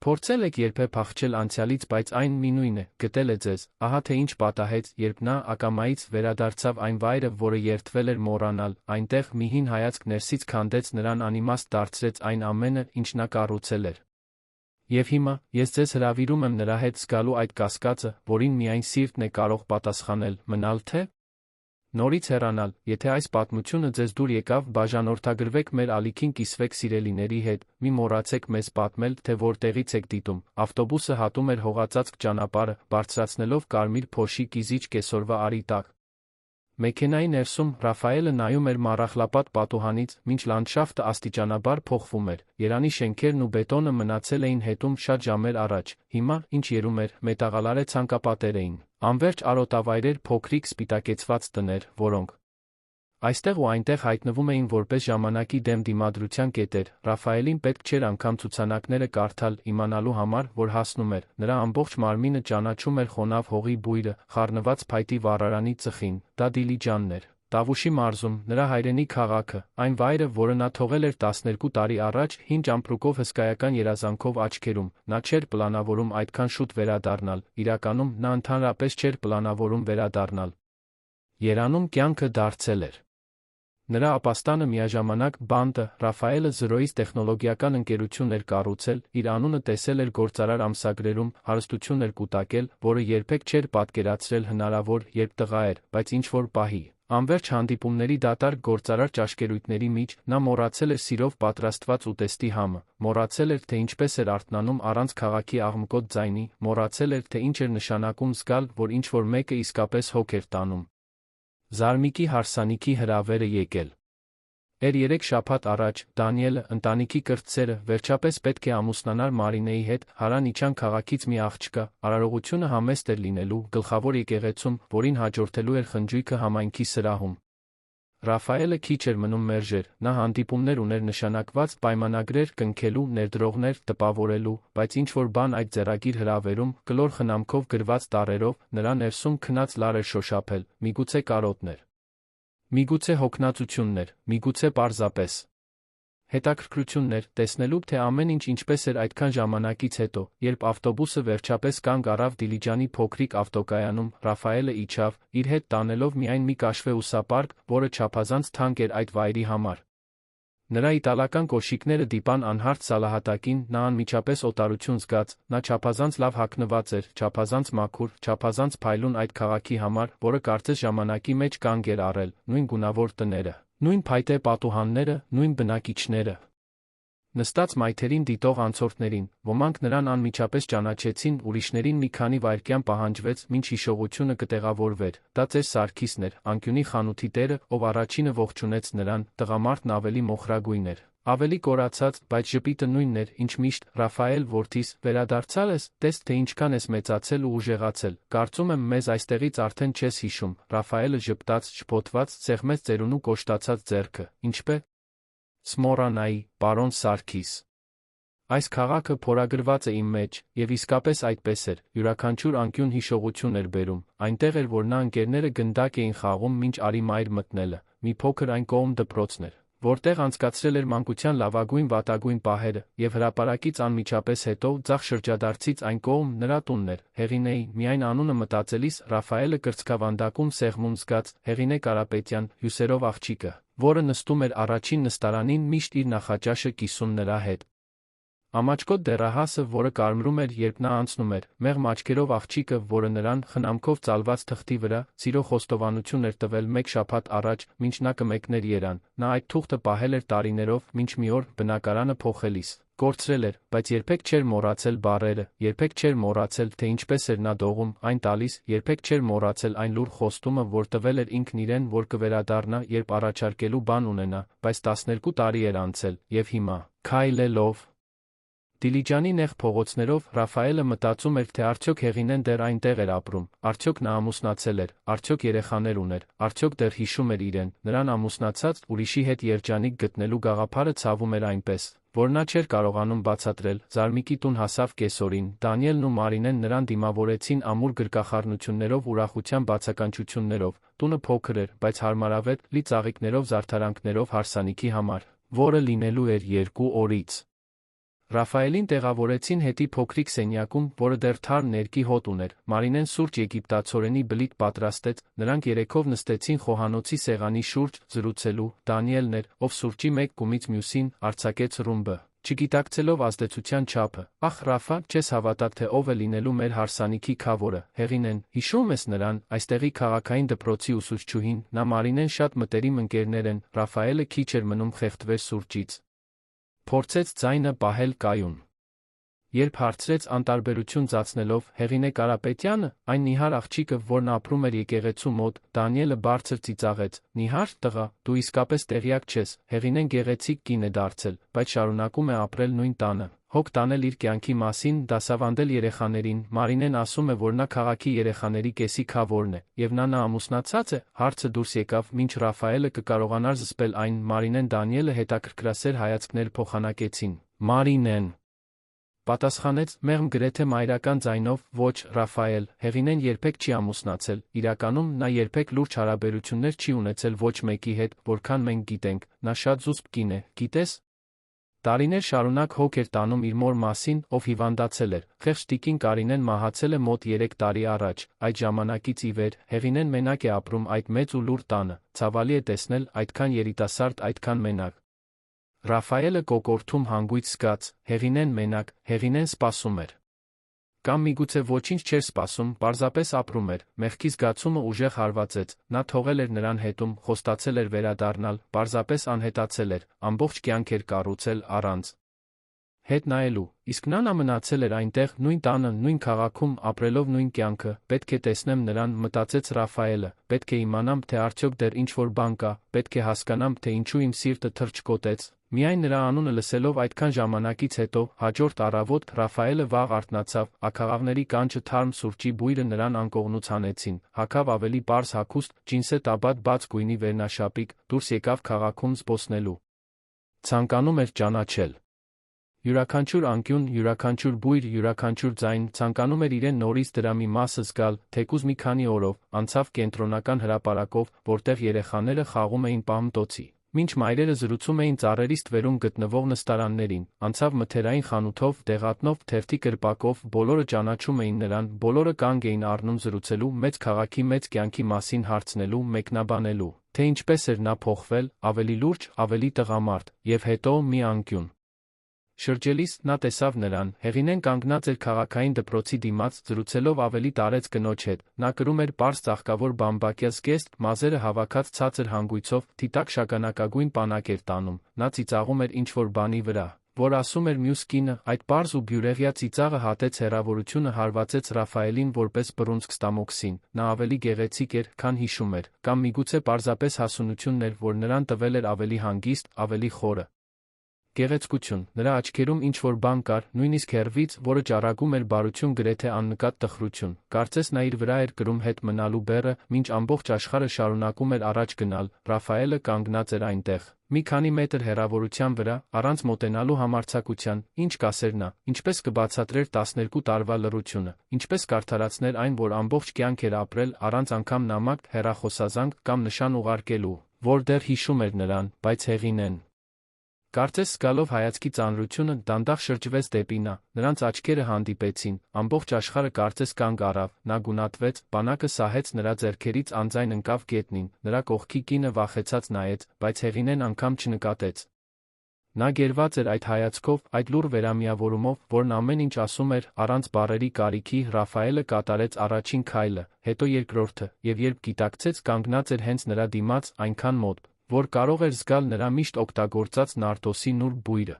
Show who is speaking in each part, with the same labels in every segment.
Speaker 1: Փորձել եք երբեք փախչել անցյալից, բայց այն մի նույն է, գտել է ձեզ, ահա թե ինչ պատահեց, երբ նա ակամայից վերադարձավ այն վայրը, որը երդվել էր մոռանալ, այնտեղ մի հին հայացք ներսից քանդեց նրան, անիմաստ դարձրեց այն ամենը, ինչ նա կառուցել էր։ Եվ հիմա, ես ձեզ հրավիրում եմ նրա հետ զգալու այդ կասկածը, որին միայն սիրտն է կարող պատասխանել, մնալ թե նորից հեռանալ, եթե այս պատմությունը ձեզ դուր եկավ, բաժանորդագրվեք մեր ալիքին, կիսվեք սիրելիների հետ, մի մոռացեք մեզ պատմել, թե որտեղից եք դիտում։ Ավտոբուսը հատում էր հողածածկ ճանապարհը, բարձրացնելով կարմիր փոշի կիզիչ կեսօրվա արի տակ։ Մեքենայի ներսում Ռաֆայելը նայում էր մառախլապատ պատուհանից, մինչ լանդշաֆտը աստիճանաբար փոխվում էր, Երանի շենքերն ու բետոնը մնացել էին հետում շատ ժամեր առաջ, հիմա, ինչ երում էր, մետաղալարե ցանկապատեր էին, անվերջ արոտավայրեր, փոքրիկ սպիտակեցված տներ, որոնք այստեղ ու այնտեղ հայտնվում էին որպես ժամանակի դեմ դիմադրության կետեր։ Ռաֆայելին պետք չէր անգամ ցուցանակները կարդալ, իմանալու համար, որ հասնում էր, նրա ամբողջ մարմինը ճանաչում էր խոնավ հողի բույրը, խառնված փայտի վառարանի ծխին, դա Դիլիջանն էր, Տավուշի մարզում, նրա հայրենի քաղաքը, այն վայրը, որը նա թողել էր 12 տարի առաջ, հին ճամպրուկով հսկայական երազանքով աչքերում, նա չէր պլանավորում այդքան շուտ վերադառնալ, իրականում նա ընդհանրապես չէր պլանավորում վերադառնալ։ Երանում կյանքը դարձել էր նրա ապաստանը միաժամանակ բանտը, Ռաֆայելը զրոյից տեխնոլոգիական ընկերություն էր կառուցել, իր անունը տեսել էր գործարար ամսագրերում, հարստություն էր կուտակել, որը երբեք չէր պատկերացրել հնարավոր, երբ տղա էր, բայց ինչ-որ պահի, անվերջ հանդիպումների դատարկ գործարար ճաշկերույթների մեջ, նա մոռացել էր սիրով պատրաստված ուտեստի համը, մոռացել էր, թե ինչպես էր արթնանում առանց քաղաքի աղմկոտ ձայնի, մոռացել էր, թե ինչ էր նշանակում զգալ, որ ինչ-որ մեկը իսկապես հոգ էր տանում։ Զարմիկի հարսանիքի հրավերը եկել էր 3 շաբաթ առաջ, Դանիելը, ընտանիքի կրտսերը, վերջապես պետք է ամուսնանար Մարինեի հետ, հարան իջան քաղաքից մի աղջկա, արարողությունը համեստ էր լինելու, գլխավոր եկեղեցում, որին հաջորդելու էր խնջույքը համայնքի սրահում։ Ռաֆայելը քիչ էր մնում մերժեր, նա հանդիպումներ ուներ նշանակված, պայմանագրեր կնքելու, ներդրողներ տպավորելու, բայց ինչ-որ բան այդ ձեռագիր հրավերում, կլոր խնամքով գրված տառերով, նրա ներսում քնած լար էր շոշափել, միգուցե կարոտներ, միգուցե հոգնածություններ, միգուցե պարզապես հետաքրքրություններ, տեսնելու, թե ամեն ինչ ինչպես էր այդքան ժամանակից հետո, երբ ավտոբուսը վերջապես կանգ առավ Դիլիջանի փոքրիկ ավտոկայանում, Ռաֆայելը իջավ, իր հետ տանելով միայն մի կաշվե ուսապարկ, որը չափազանց թանկ էր այդ վայրի համար։ Նրա իտալական կոշիկները դիպան անհարթ սալահատակին, նա անմիջապես օտարություն զգաց, նա չափազանց լավ հագնված էր, չափազանց մաքուր, չափազանց փայլուն այդ քաղաքի համար, որը կարծես ժամանակի մեջ կանգ էր առել, նույն գունավոր տները, նույն փայտե պատուհանները, նույն բնակիչները։ Նստած մայթերին դիտող անցորդներին, ոմանք նրան անմիջապես ճանաչեցին, ուրիշներին մի քանի վայրկյան պահանջվեց, մինչ հիշողությունը կտեղավորվեր, դա ծեր Սարգիսն էր, անկյունի խանութի տերը, ով առաջինը ողջունեց նրան, տղամարդն ավելի մոխրագույն էր, ավելի կորացած, բայց ժպիտը նույնն էր, ինչ միշտ, Ռաֆայել, որդիս, վերադարձա՞լ ես, տես թե ինչքան ես մեծացել ու ուժեղացել, կարծում եմ մեզ այստեղից արդեն չես հիշում, Ռաֆայելը ժպտաց, շփոթված, սեղմեց ծերունու կոշտացած ձեռքը, ինչպե՞ս մոռանայի, պարոն Սարգիս։ Այս քաղաքը փորագրված է իմ մեջ, և իսկապես այդպես էր, յուրաքանչյուր անկյուն հիշողություն էր բերում, այնտեղ էր, որ նա ընկերները գնդակ էին խաղում մինչ արի մայր մտնելը, մի փոքր այն կողմ դպրոցն էր, որտեղ անցկացրել էր մանկության լավագույն վատագույն պահերը, և հրապարակից անմիջապես հետո, ձախ շրջադարձից այն կողմ, նրա տունն էր, Հեղինեի, միայն անունը մտածելիս, Ռաֆայելը կրծքավանդակում սեղմում զգաց, Հեղինե Կարապետյան, հյուսերով աղջիկը, որը նստում էր առաջին նստարանին, միշտ իր նախաճաշը կիսում նրա հետ։ Ամաչկոտ դեռահասը, որը կարմրում էր, երբ նա անցնում էր, մեղմ աչքերով աղջիկը, որը նրան, խնամքով ծալված թղթի վրա, սիրո խոստովանություն էր տվել 1 շաբաթ առաջ, մինչ նա կմեկներ Երան, նա այդ թուղթը պահել էր տարիներով, մինչ մի օր, բնակարանը փոխելիս, կորցրել էր, բայց երբեք չէր մոռացել բառերը, երբեք չէր մոռացել, թե ինչպես էր նա դողում, այն տալիս, երբեք չէր մոռացել այն լուռ խոստումը, որ տվել էր ինքն իրեն, որ կվերադառնա, երբ առաջարկելու բան ունենա, բայց 12 տարի էր անցել, և հիմա, քայլելով Դիլիջանի նեղ փողոցներով, Ռաֆայելը մտածում էր, թե արդյոք Հեղինեն դեռ այնտեղ էր ապրում, արդյոք նա ամուսնացել էր, արդյոք երեխաներ ուներ, արդյոք դեռ հիշում էր իրեն, նրան ամուսնացած, ուրիշի հետ երջանիկ գտնելու գաղափարը ցավում էր այնպես, որ նա չէր կարողանում բացատրել, Զարմիկի տուն հասավ կեսօրին, Դանիելն ու Մարինեն նրան դիմավորեցին ամուր գրկախառնություններով, ուրախության բացականչություններով, տունը փոքր էր, բայց հարմարավետ, լի ծաղիկներով, զարդարանքներով հարսանիքի համար, որը լինելու էր 2 օրից Ռաֆայելին տեղավորեցին հետի փոքրիկ սենյակում, որը դեռ թարմ ներկի հոտ ուներ, Մարինեն սուրճ եգիպտացորենի բլիթ պատրաստեց, նրանք երեքով նստեցին խոհանոցի սեղանի շուրջ, զրուցելու, Դանիելն էր, ով սուրճի մեկ կումից մյուսին, արձակեց ռումբը, չգիտակցելով ազդեցության չափը, ախ Ռաֆա, չես հավատա թե ով է լինելու մեր հարսանիքի քավորը, Հեղինեն, հիշո՞ւմ ես նրան, այստեղի քաղաքային դպրոցի ուսուցչուհին, նա Մարինեն շատ մտերիմ ընկերներ են, Ռաֆայելը քիչ էր մնում խեղդվեր սուրճից։ Փորձեց ձայնը պահել կայուն։ Երբ հարցրեց անտարբերություն ծածնելով, Հեղինե Կարապետյանը, այն նիհար աղջիկը, որն ապրում էր եկեղեցու մոտ, Դանիելը բարձր ծիծաղեց, նիհար, տղա, դու իսկապես տեղյակ չես, Հեղինեն գեղեցիկ կին է դարձել, բայց շարունակում է ապրել նույն տանը, հոգ տանել իր կյանքի մասին, դասավանդել երեխաներին, Մարինեն ասում է, որ նա քաղաքի երեխաների կեսի քավորն է, եւ նա ամուսնացած է, հարցը դուրս եկավ, մինչ Ռաֆայելը կկարողանար զսպել այն, Մարինեն Դանիելը հետաքրքրասեր հայացքներ փոխանակեցին, Մարինեն պատասխանեց, մեղմ գրեթե մայրական ձայնով, ոչ, Ռաֆայել, Հեղինեն երբեք չի ամուսնացել, իրականում նա երբեք լուրջ հարաբերություններ չի ունեցել ոչ մեկի հետ, որքան մենք գիտենք, նա շատ զուսպ կին է, գիտես։ Տարիներ շարունակ հոգ էր տանում իր մոր մասին, ով հիվանդացել էր, խեղճ տիկին Կարինեն մահացել է մոտ 3 տարի առաջ, այդ ժամանակից ի վեր, Հեղինեն մենակ է ապրում այդ մեծ ու լուր տանը, ցավալի է տեսնել այդքան երիտասարդ այդքան մենակ։ Ռաֆայելը կոկորդում հանգույց զգաց, Հեղինեն մենակ, Հեղինեն սպասում էր։ Կամ միգուցե ոչինչ չէր սպասում, պարզապես ապրում էր, մեղքի զգացումը ուժեղ հարվածեց, նա թողել էր նրան հետում, խոստացել էր վերադառնալ, պարզապես անհետացել էր, ամբողջ կյանք էր կառուցել առանց հետ նայելու, իսկ նա մնացել էր այնտեղ, նույն տանը, նույն քաղաքում, ապրելով նույն կյանքը, պետք է տեսնեմ նրան, մտածեց Ռաֆայելը, պետք է իմանամ, թե արդյոք դեռ ինչ-որ բան կա, պետք է հասկանամ, թե ինչու իմ սիրտը թռչկոտեց, միայն նրա անունը լսելով այդքան ժամանակից հետո, հաջորդ առավոտ, Ռաֆայելը վաղ արթնացավ, աքաղավների կանչը թարմ սուրճի բույրը նրան անկողնուց հանեցին, հագավ ավելի պարզ հագուստ, ջինսե տաբատ բաց գույնի վերնաշապիկ, դուրս եկավ քաղաքում զբոսնելու։ Ցանկանում էր ճանաչել յուրաքանչյուր անկյուն, յուրաքանչյուր բույր, յուրաքանչյուր ձայն, ցանկանում էր իրեն նորից դրա մի մասը զգալ, թեկուզ մի քանի օրով, անցավ կենտրոնական հրապարակով, որտեղ երեխաները խաղում էին պահմտոցի, մինչ մայրերը զրուցում էին ծառերի ստվերում գտնվող նստարաններին, անցավ մթերային խանութով, դեղատնով, թերթի կրպակով, բոլորը ճանաչում էին նրան, բոլորը կանգ էին առնում զրուցելու, մեծ քաղաքի մեծ կյանքի մասին հարցնելու, մեկնաբանելու, թե ինչպես էր նա փոխվել, ավելի լուրջ, ավելի տղամարդ, եւ հետո մի անկյուն։ Շրջելիս նա տեսավ նրան, Հեղինեն կանգնած էր քաղաքային դպրոցի դիմաց, զրուցելով ավելի տարեց կնոջ հետ, նա կրում էր պարզ ծաղկավոր բամբակյա զգեստ, մազերը հավաքած ցածր հանգույցով, թիտակ շագանակագույն պանակ էր տանում, նա ծիծաղում էր ինչ-որ բանի վրա, որ ասում էր մյուս կինը, այդ պարզ ու բյուրեղյա ծիծաղը հատեց հեռավորությունը հարվածեց Ռաֆայելին որպես բռունցք Ստամոքսին, նա ավելի գեղեցիկ էր, քան հիշում էր, կամ միգուցե պարզապես հասունությունն էր, որ նրան տվել էր ավելի հանգիստ, ավելի խորը գեղեցկություն, նրա աչքերում ինչ-որ բան կար, նույնիսկ հեռվից, որը ճառագում էր բարություն գրեթե աննկատ տխրություն, կարծես նա իր վրա էր կրում հետ մնալու բեռը, մինչ ամբողջ աշխարհը շարունակում էր առաջ գնալ, Ռաֆայելը կանգնած էր այնտեղ, մի քանի մետր հեռավորության վրա, առանց մոտենալու համարձակության, ինչ կասեր նա, ինչպես կբացատրեր 12 տարվա լռությունը, ինչպես կարդարացներ այն, որ ամբողջ կյանք էր ապրել, առանց անգամ նամակ, հեռախոսազանգ կամ նշան ուղարկելու, որ դեռ հիշում էր նրան, բայց Հեղինեն կարծես զգալով հայացքի ծանրությունը, դանդաղ շրջվեց դեպի նա, նրանց աչքերը հանդիպեցին, ամբողջ աշխարհը կարծես կանգ առավ, նա գունատվեց, բանակը սահեց նրա ձեռքերից անձայն ընկավ գետնին, նրա կողքի կինը վախեցած նայեց, բայց Հեղինեն անգամ չնկատեց։ Նա գերված էր այդ հայացքով, այդ լուռ վերամիավորումով, որն ամեն ինչ ասում էր, առանց բառերի կարիքի, Ռաֆայելը կատարեց առաջին քայլը, հետո երկրորդը, եւ երբ գիտակցեց կանգնած էր հենց նրա դիմաց, այնքան մոտ, որ կարող էր զգալ նրա միշտ օգտագործած նարտոսի նուրբ բույրը։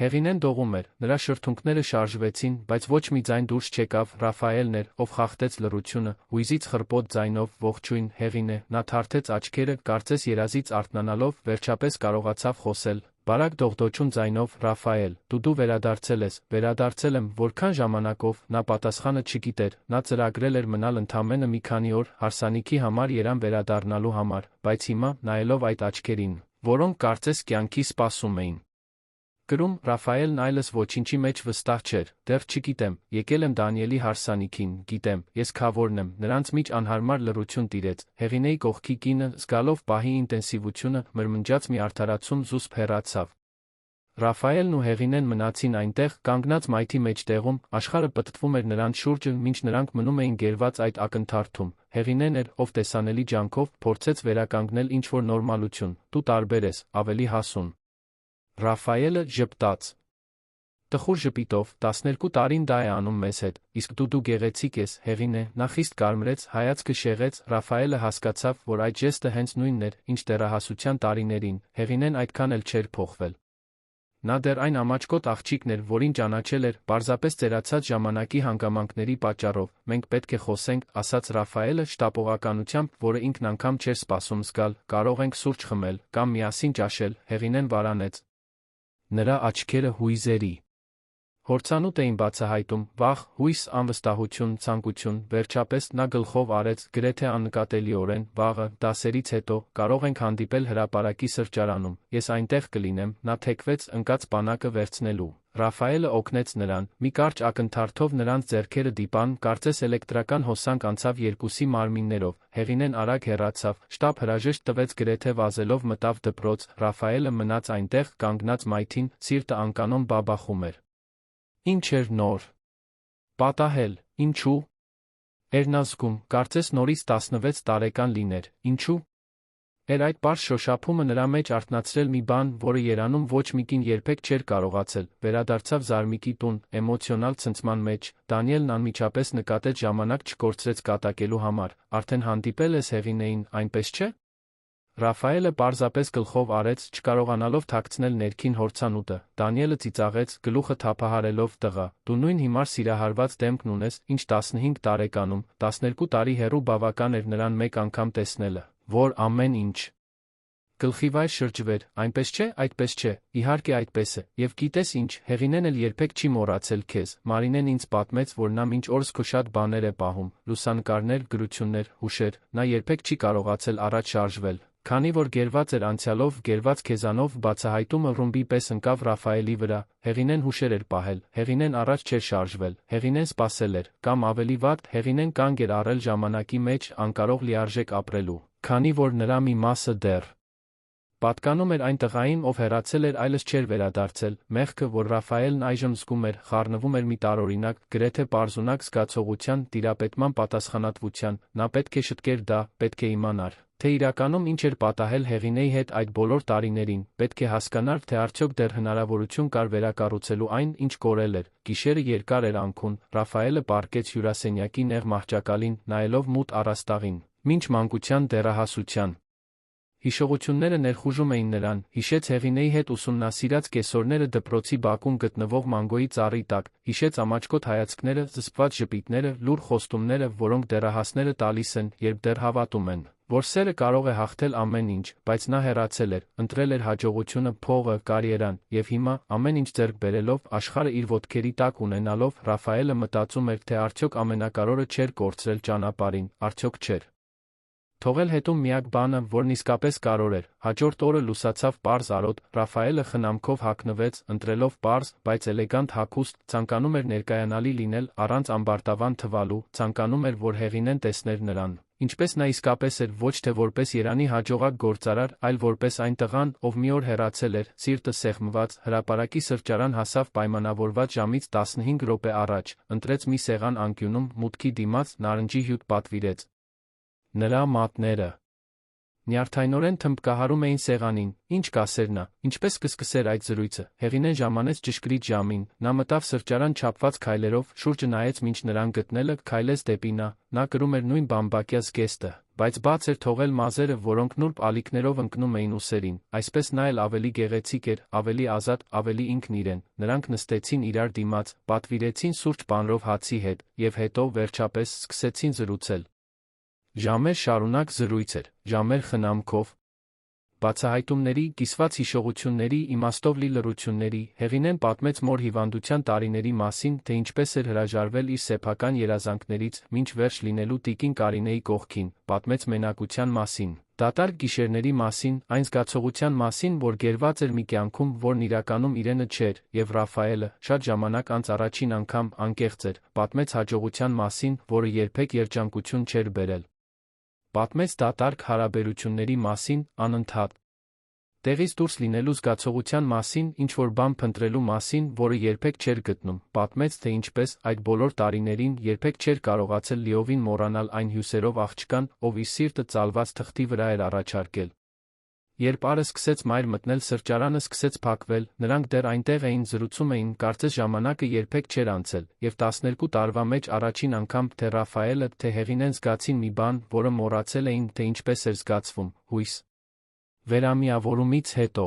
Speaker 1: Հեղինեն դողում էր, նրա շրթունքները շարժվեցին, բայց ոչ մի ձայն դուրս չեկավ, Ռաֆայելն էր, ով խախտեց լռությունը, հույզից խռպոտ ձայնով, ողջույն, Հեղինե, նա թարթեց աչքերը, կարծես երազից արթնանալով, վերջապես կարողացավ խոսել, բարակ դողդոջուն ձայնով, Ռաֆայել, դու վերադարձել ես, վերադարձել եմ, որքան ժամանակով, նա պատասխանը չգիտեր, նա ծրագրել էր մնալ ընդամենը մի քանի օր, հարսանիքի համար Երան վերադառնալու համար, բայց հիմա, նայելով այդ աչքերին, որոնք կարծես կյանքի սպասում էին։ Գրում Ռաֆայելն այլս ոչինչի մեջ վստահ չէր, դեռ չգիտեմ, եկել եմ Դանիելի հարսանիքին, գիտեմ, ես քավորն եմ, նրանց միջ անհարմար լռություն տիրեց, Հեղինեի կողքի կինը, զգալով պահի ինտենսիվությունը, մրմնջաց մի արդարացում զուսպ հեռացավ։ Ռաֆայելն ու Հեղինեն մնացին այնտեղ, կանգնած մայթի մեջտեղում, աշխարհը պտտվում էր նրանց շուրջը, մինչ նրանք մնում էին գերված այդ ակնթարթում։ Հեղինեն էր, ով տեսանելի ջանքով փորձեց վերականգնել ինչ-որ նորմալություն, դու տարբեր ես, ավելի հասուն։ Ռաֆայելը ժպտաց. Տխուր ժպիտով, 12 տարին դա է անում մեզ հետ, իսկ դու գեղեցիկ ես, Հեղինե, նա խիստ կարմրեց, հայացքը շեղեց, Ռաֆայելը հասկացավ, որ այդ ժեստը հենց նույնն էր, ինչ դեռահասության տարիներին, Հեղինեն այդքան էլ չէր փոխվել։ Նա դեռ այն ամաչկոտ աղջիկն էր, որին ճանաչել էր, պարզապես ծերացած ժամանակի հանգամանքների պատճառով։ Մենք պետք է խոսենք, ասաց Ռաֆայելը շտապողականությամբ, որը ինքն անգամ չէր սպասում զգալ, կարող ենք սուրճ խմել, կամ միասին ճաշել, Հեղինեն վարանեց։ Նրա աչքերը հույզերի հորցանուտ էին բացահայտում, վախ, հույս, անվստահություն, ցանկություն, վերջապես նա գլխով արեց, գրեթե աննկատելիորեն, վաղը, դասերից հետո, կարող ենք հանդիպել հրապարակի սրճարանում, ես այնտեղ կլինեմ, նա թեքվեց, ընկած բանակը վերցնելու։ Ռաֆայելը օգնեց նրան, մի կարճ ակնթարթով նրանց ձեռքերը դիպան, կարծես էլեկտրական հոսանք անցավ երկուսի մարմիններով, Հեղինեն արագ հեռացավ, շտապ հրաժեշտ տվեց գրեթե վազելով մտավ դպրոց, Ռաֆայելը մնաց այնտեղ, կանգնած մայթին, սիրտը անկանոն բաբախում էր։ Ինչ էր նոր։ Պատահել, ինչու։ Էրնազգում, կարծես նորից 16 տարեկան լիներ, ինչու։ Էր այդ պարզ շոշափումը նրա մեջ արթնացրել մի բան, որը երանում ոչ մի կին երբեք չէր կարողացել, վերադարձավ Զարմիկի տուն, էմոցիոնալ ցնցման մեջ, Դանիելն անմիջապես նկատեց ժամանակ չկորցրեց կատակելու համար, արդեն հանդիպել ես Հեղինեին, այնպես չէ։ Ռաֆայելը պարզապես գլխով արեց, չկարողանալով թաքցնել ներքին հորցանուտը, Դանիելը ծիծաղեց, գլուխը թափահարելով, տղա, դու նույն հիմար սիրահարված դեմքն ունես, ինչ 15 տարեկանում, 12 տարի հեռու բավական էր նրան մեկ անգամ տեսնելը, որ ամեն ինչ գլխիվայր շրջվեր, այնպես չէ, այդպես չէ, իհարկե այդպես է, եւ գիտես ինչ, Հեղինեն էլ երբեք չի մոռացել քեզ, Մարինեն ինձ պատմեց, որ նա մինչ օրս քո շատ բաներ է պահում, լուսանկարներ, գրություններ, հուշեր, նա երբեք չի կարողացել առաջ շարժվել, քանի որ գերված էր անցյալով, գերված քեզանով, բացահայտումը ռումբի պես ընկավ Ռաֆայելի վրա, Հեղինեն հուշեր էր պահել, Հեղինեն առաջ չէր շարժվել, Հեղինեն սպասել էր, կամ ավելի վատ, Հեղինեն կանգ էր առել ժամանակի մեջ, անկարող լիարժեք ապրելու, քանի որ նրա մի մասը դեռ պատկանում էր այն տղային, ով հեռացել էր, այլս չէր վերադարձել, մեղքը, որ Ռաֆայելն այժմ զգում էր, խառնվում էր մի տարօրինակ, գրեթե պարզունակ զգացողության, տիրապետման պատասխանատվության, նա պետք է շտկեր դա, պետք է իմանար, թե իրականում ինչ էր պատահել Հեղինեի հետ այդ բոլոր տարիներին, պետք է հասկանար, թե արդյոք դեռ հնարավորություն կար վերակառուցելու այն, ինչ կորել էր, գիշերը երկար էր անքուն, Ռաֆայելը պառկեց հյուրասենյակի նեղ մահճակալին, նայելով մութ առաստաղին, մինչ մանկության դեռահասության հիշողությունները ներխուժում էին նրան, հիշեց Հեղինեի հետ ուսումնասիրած կեսօրները դպրոցի բակում գտնվող մանգոյի ծառի տակ, հիշեց ամաչկոտ հայացքները, զսպված ժպիտները, լուռ խոստումները, որոնք դեռահասները տալիս են, երբ դեռ հավատում են, որ սերը կարող է հաղթել ամեն ինչ, բայց նա հեռացել էր, ընտրել էր հաջողությունը, փողը, կարիերան, եւ հիմա, ամեն ինչ ձեռք բերելով, աշխարհը իր ոտքերի տակ ունենալով, Ռաֆայելը մտածում էր, թե արդյոք ամենակարևորը չէր կորցրել ճանապարհին, արդյոք չէր թողել հետում միակ բանը, որն իսկապես կարևոր էր, հաջորդ օրը լուսացավ պարզ արոտ, Ռաֆայելը խնամքով հագնվեց, ընտրելով պարզ, բայց էլեգանտ հագուստ, ցանկանում էր ներկայանալի լինել, առանց ամբարտավան թվալու, ցանկանում էր, որ Հեղինեն տեսներ նրան, ինչպես նա իսկապես էր, ոչ թե որպես Երանի հաջողակ գործարար, այլ որպես այն տղան, ով մի օր հեռացել էր, սիրտը սեղմված, հրապարակի սրճարան հասավ պայմանավորված ժամից 15 րոպե առաջ, ընտրեց մի սեղան անկյունում, մուտքի դիմաց, նարնջի հյութ պատվիրեց։ Նրա մատները նյարդայնորեն թմբկահարում էին սեղանին, ինչ կասեր նա, ինչպես կսկսեր այդ զրույցը, Հեղինեն ժամանեց ճշգրիտ ժամին, նա մտավ սրճարան չափված քայլերով, շուրջը նայեց մինչ նրան գտնելը, քայլեց դեպի նա կրում էր նույն բամբակյա զգեստը, բայց բաց էր թողել մազերը, որոնք նուրբ ալիքներով ընկնում էին ուսերին, այսպես նա էլ ավելի գեղեցիկ էր, ավելի ազատ, ավելի ինքն իրեն, նրանք նստեցին իրար դիմաց, պատվիրեցին սուրճ պանրով հացի հետ, եւ հետո, վերջապես, սկսեցին զրուցել։ Ժամեր շարունակ զրույց էր, ժամեր խնամքով, բացահայտումների, կիսված հիշողությունների, իմաստով լի լռությունների, Հեղինեն պատմեց մոր հիվանդության տարիների մասին, թե ինչպես էր հրաժարվել իր սեփական երազանքներից, մինչ վերջ լինելու տիկին Կարինեի կողքին, պատմեց մենակության մասին, դատարկ գիշերների մասին, այն զգացողության մասին, որ գերված էր մի կյանքում, որն իրականում իրենը չէր, եւ Ռաֆայելը, շատ ժամանակ անց առաջին անգամ, անկեղծ էր, պատմեց հաջողության մասին, որը երբեք երջանկություն չէր բերել։ Պատմեց դատարկ հարաբերությունների մասին, անընդհատ Տեղից դուրս լինելու զգացողության մասին, ինչ-որ բան փնտրելու մասին, որը երբեք չէր գտնում, պատմեց, թե ինչպես այդ բոլոր տարիներին երբեք չէր կարողացել լիովին մոռանալ այն հյուսերով աղջկան, ով իր սիրտը ծալված թղթի վրա էր առաջարկել։ Երբ Արը սկսեց մայր մտնել, սրճարանը սկսեց փակվել, նրանք դեռ այնտեղ էին, զրուցում էին, կարծես ժամանակը երբեք չէր անցել, եւ 12 տարվա մեջ առաջին անգամ թե Ռաֆայելը, թե Հեղինեն զգացին մի բան, որը մոռացել էին, թե ինչպես էր զգացվում՝ հույս։ Վերամիավորումից հետո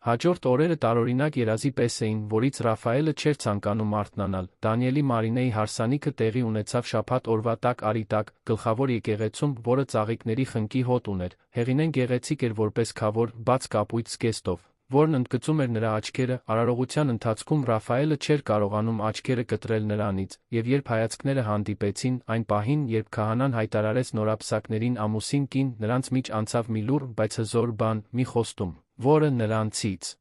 Speaker 1: հաջորդ օրերը տարօրինակ երազի պես էին, որից Ռաֆայելը չէր ցանկանում արթնանալ։ Դանիելի Մարինեի հարսանիքը տեղի ունեցավ շաբաթ օրվա տաք արի տակ, գլխավոր եկեղեցում, որը ծաղիկների խնկի հոտ ուներ։ Հեղինեն գեղեցիկ էր որպես քավոր, բաց կապույտ զգեստով, որն ընդգծում էր նրա աչքերը։ Արարողության ընթացքում Ռաֆայելը չէր կարողանում աչքերը կտրել նրանից, եւ երբ հայացքները հանդիպեցին, այն պահին, երբ քահանան հայտարարեց նորապսակներին ամուսին կին, նրանց միջ անցավ մի լուռ, բայց հզոր բան, մի խոստում, որը նրանցից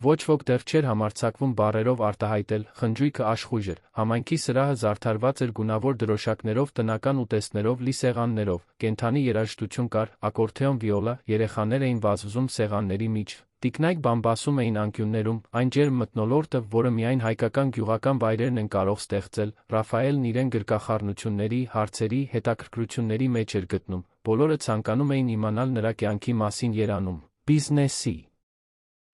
Speaker 1: ոչ ոք դեռ չէր համարձակվում բառերով արտահայտել։ Խնջույքը աշխույժ էր, համայնքի սրահը զարդարված էր գունավոր դրոշակներով, տնական ուտեստներով լի սեղաններով, կենդանի երաժշտություն կար, ակորդեոն, վիոլա, երեխաներ էին վազվզում սեղանների մեջ, տիկնայք բամբասում էին անկյուններում, այն ջերմ մթնոլորտը, որը միայն հայկական գյուղական վայրերն են կարող ստեղծել։ Ռաֆայելն իրեն գրկախառնությունների, հարցերի, հետաքրքրությունների մեջ էր գտնում, բոլորը ցանկանում էին իմանալ նրա կյանքի մասին, երանում, բիզնեսի,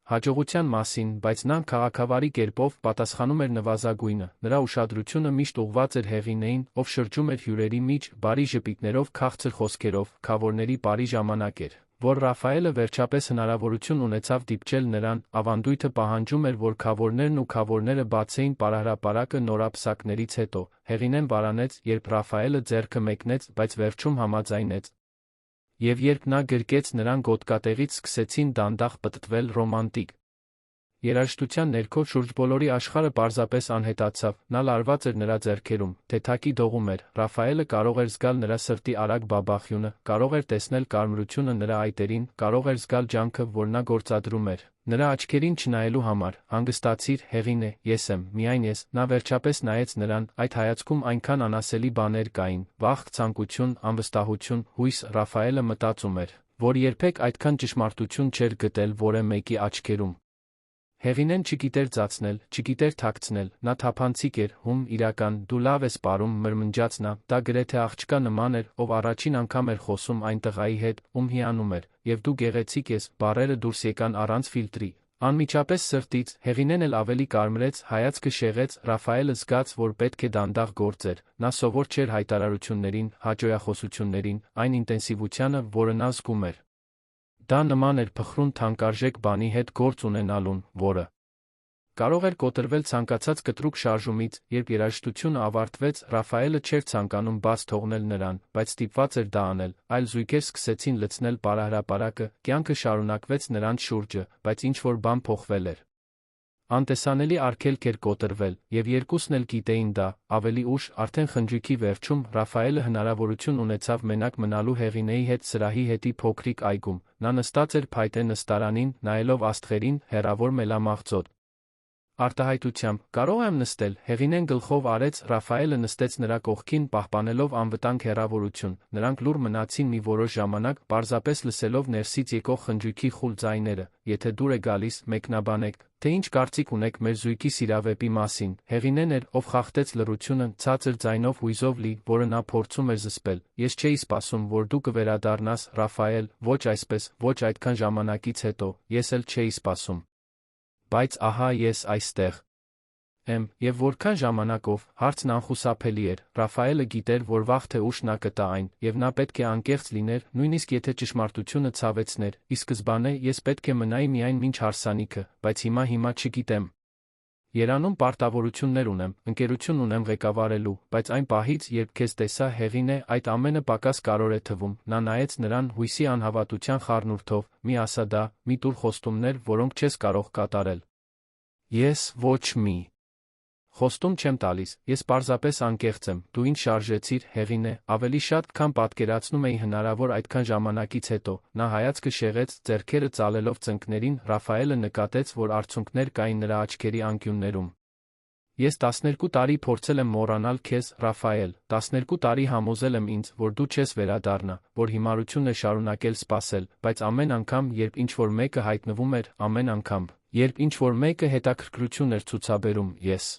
Speaker 1: հաջողության մասին, բայց նա քաղաքավարի կերպով պատասխանում էր նվազագույնը։ Նրա ուշադրությունը միշտ ուղղված էր Հեղինեին, ով շրջում էր հյուրերի միջ, բարի ժպիտներով, քաղցր խոսքերով։ Քավորների բարի ժամանակ էր, որ Ռաֆայելը վերջապես հնարավորություն ունեցավ դիպչել նրան։ Ավանդույթը պահանջում էր, որ քավորներն ու քավորները բացեին պարահրապարակը նորապսակներից հետո։ Հեղինեն վարանեց, երբ Ռաֆայելը ձեռքը մեկնեց, բայց վերջում համաձայնեց։ Եվ երբ նա գրկեց, նրանք գոտկատեղից սկսեցին դանդաղ պտտվել ռոմանտիկ երաժշտության ներքո շուրջբոլորի աշխարհը պարզապես անհետացավ։ Նա լարված էր նրա ձեռքերում, թեթակի դողում էր։ Ռաֆայելը կարող էր զգալ նրա սրտի արագ բաբախյունը, կարող էր տեսնել կարմրությունը նրա այտերին, կարող էր զգալ ջանքը, որ նա գործադրում էր։ Նրա աչքերին չնայելու համար, հանգստացիր, Հեղինե, ես եմ, միայն ես։ Նա վերջապես նայեց նրան, այդ հայացքում այնքան անասելի բաներ կային՝ վախ, ցանկություն, անվստահություն, հույս։ Ռաֆայելը մտածում էր, որ երբեք այդքան ճշմարտություն չէր գտել որևէ մեկի աչքերում։ Հեղինեն չգիտեր ծածնել, չգիտեր թաքցնել, նա թափանցիկ էր, հում, իրական, դու լավ ես պարում, մրմնջաց նա, դա գրեթե աղջկա նման էր, ով առաջին անգամ էր խոսում այն տղայի հետ, ում հիանում էր, եւ դու գեղեցիկ ես, բառերը դուրս եկան առանց ֆիլտրի, անմիջապես սրտից։ Հեղինեն էլ ավելի կարմրեց, հայացքը շեղեց, Ռաֆայելը զգաց, որ պետք է դանդաղ գործեր, նա սովոր չէր հայտարարություններին, հաճոյախոսություններին, այն ինտենսիվությանը, որը նա զգում էր։ Դա նման էր փխրուն թանկարժեք բանի հետ գործ ունենալուն, որը կարող էր կոտրվել ցանկացած կտրուկ շարժումից։ Երբ երաժշտությունը ավարտվեց, Ռաֆայելը չէր ցանկանում բաց թողնել նրան, բայց ստիպված էր դա անել։ Այլ զույգեր սկսեցին լցնել պարահրապարակը, կյանքը շարունակվեց նրանց շուրջը, բայց ինչ-որ բան փոխվել էր։ Անտեսանելի արգելք էր կոտրվել, եւ երկուսն էլ գիտեին դա։ Ավելի ուշ, արդեն խնջույքի վերջում, Ռաֆայելը հնարավորություն ունեցավ մենակ մնալու Հեղինեի հետ սրահի հետի փոքրիկ այգում։ Նա նստած էր փայտե նստարանին, նայելով աստղերին, հեռավոր մելամաղձոտ արտահայտությամբ։ Կարող եմ նստել։ Հեղինեն գլխով արեց, Ռաֆայելը նստեց նրա կողքին, պահպանելով անվտանգ հեռավորություն։ Նրանք լուռ մնացին մի որոշ ժամանակ, պարզապես լսելով ներսից եկող խնջույքի խուլ ձայները։ Եթե դուր է գալիս, մեկնաբանեք, թե ինչ կարծիք ունեք մեր զույգի սիրավեպի մասին։ Հեղինեն էր, ով խախտեց լռությունը, ցածր ձայնով հույզով լի, որը նա փորձում էր զսպել։ Ես չէի սպասում, որ դու կվերադառնաս, Ռաֆայել, ոչ այսպես, ոչ այդքան ժամանակից հետո, ես էլ չէի սպասում։ Բայց ահա ես այստեղ եմ, եւ որքան ժամանակով, հարցն անխուսափելի էր։ Ռաֆայելը գիտեր, որ վաղ թե ուշ նա կտա այն, եւ նա պետք է անկեղծ լիներ, նույնիսկ եթե ճշմարտությունը ցավեցներ։ Ի սկզբանե ես պետք է մնայի միայն մինչ հարսանիքը, բայց հիմա չգիտեմ։ Երանում պարտավորություններ ունեմ, ընկերություն ունեմ ղեկավարելու, բայց այն պահից, երբ քեզ տեսա, Հեղինե, այդ ամենը պակաս կարևոր է թվում։ Նա նայեց նրան հույսի անհավատության խառնուրդով։ Մի ասա դա, մի տուր խոստումներ, որոնք չես կարող կատարել։ Ես ոչ մի խոստում չեմ տալիս, ես պարզապես անկեղծ եմ։ Դու ինձ շարժեցիր, Հեղինե, ավելի շատ, քան պատկերացնում էի հնարավոր այդքան ժամանակից հետո։ Նա հայացքը շեղեց, ձեռքերը ծալելով ծնկներին, Ռաֆայելը նկատեց, որ արցունքներ կային նրա աչքերի անկյուններում։ Ես 12 տարի փորձել եմ մոռանալ քեզ, Ռաֆայել, 12 տարի համոզել եմ ինձ, որ դու չես վերադառնա, որ հիմարությունն է շարունակել սպասել, բայց ամեն անգամ, երբ ինչ-որ մեկը հայտնվում էր, ամեն անգամ, երբ ինչ-որ մեկը հետաքրքրություն էր ցուցաբերում, ես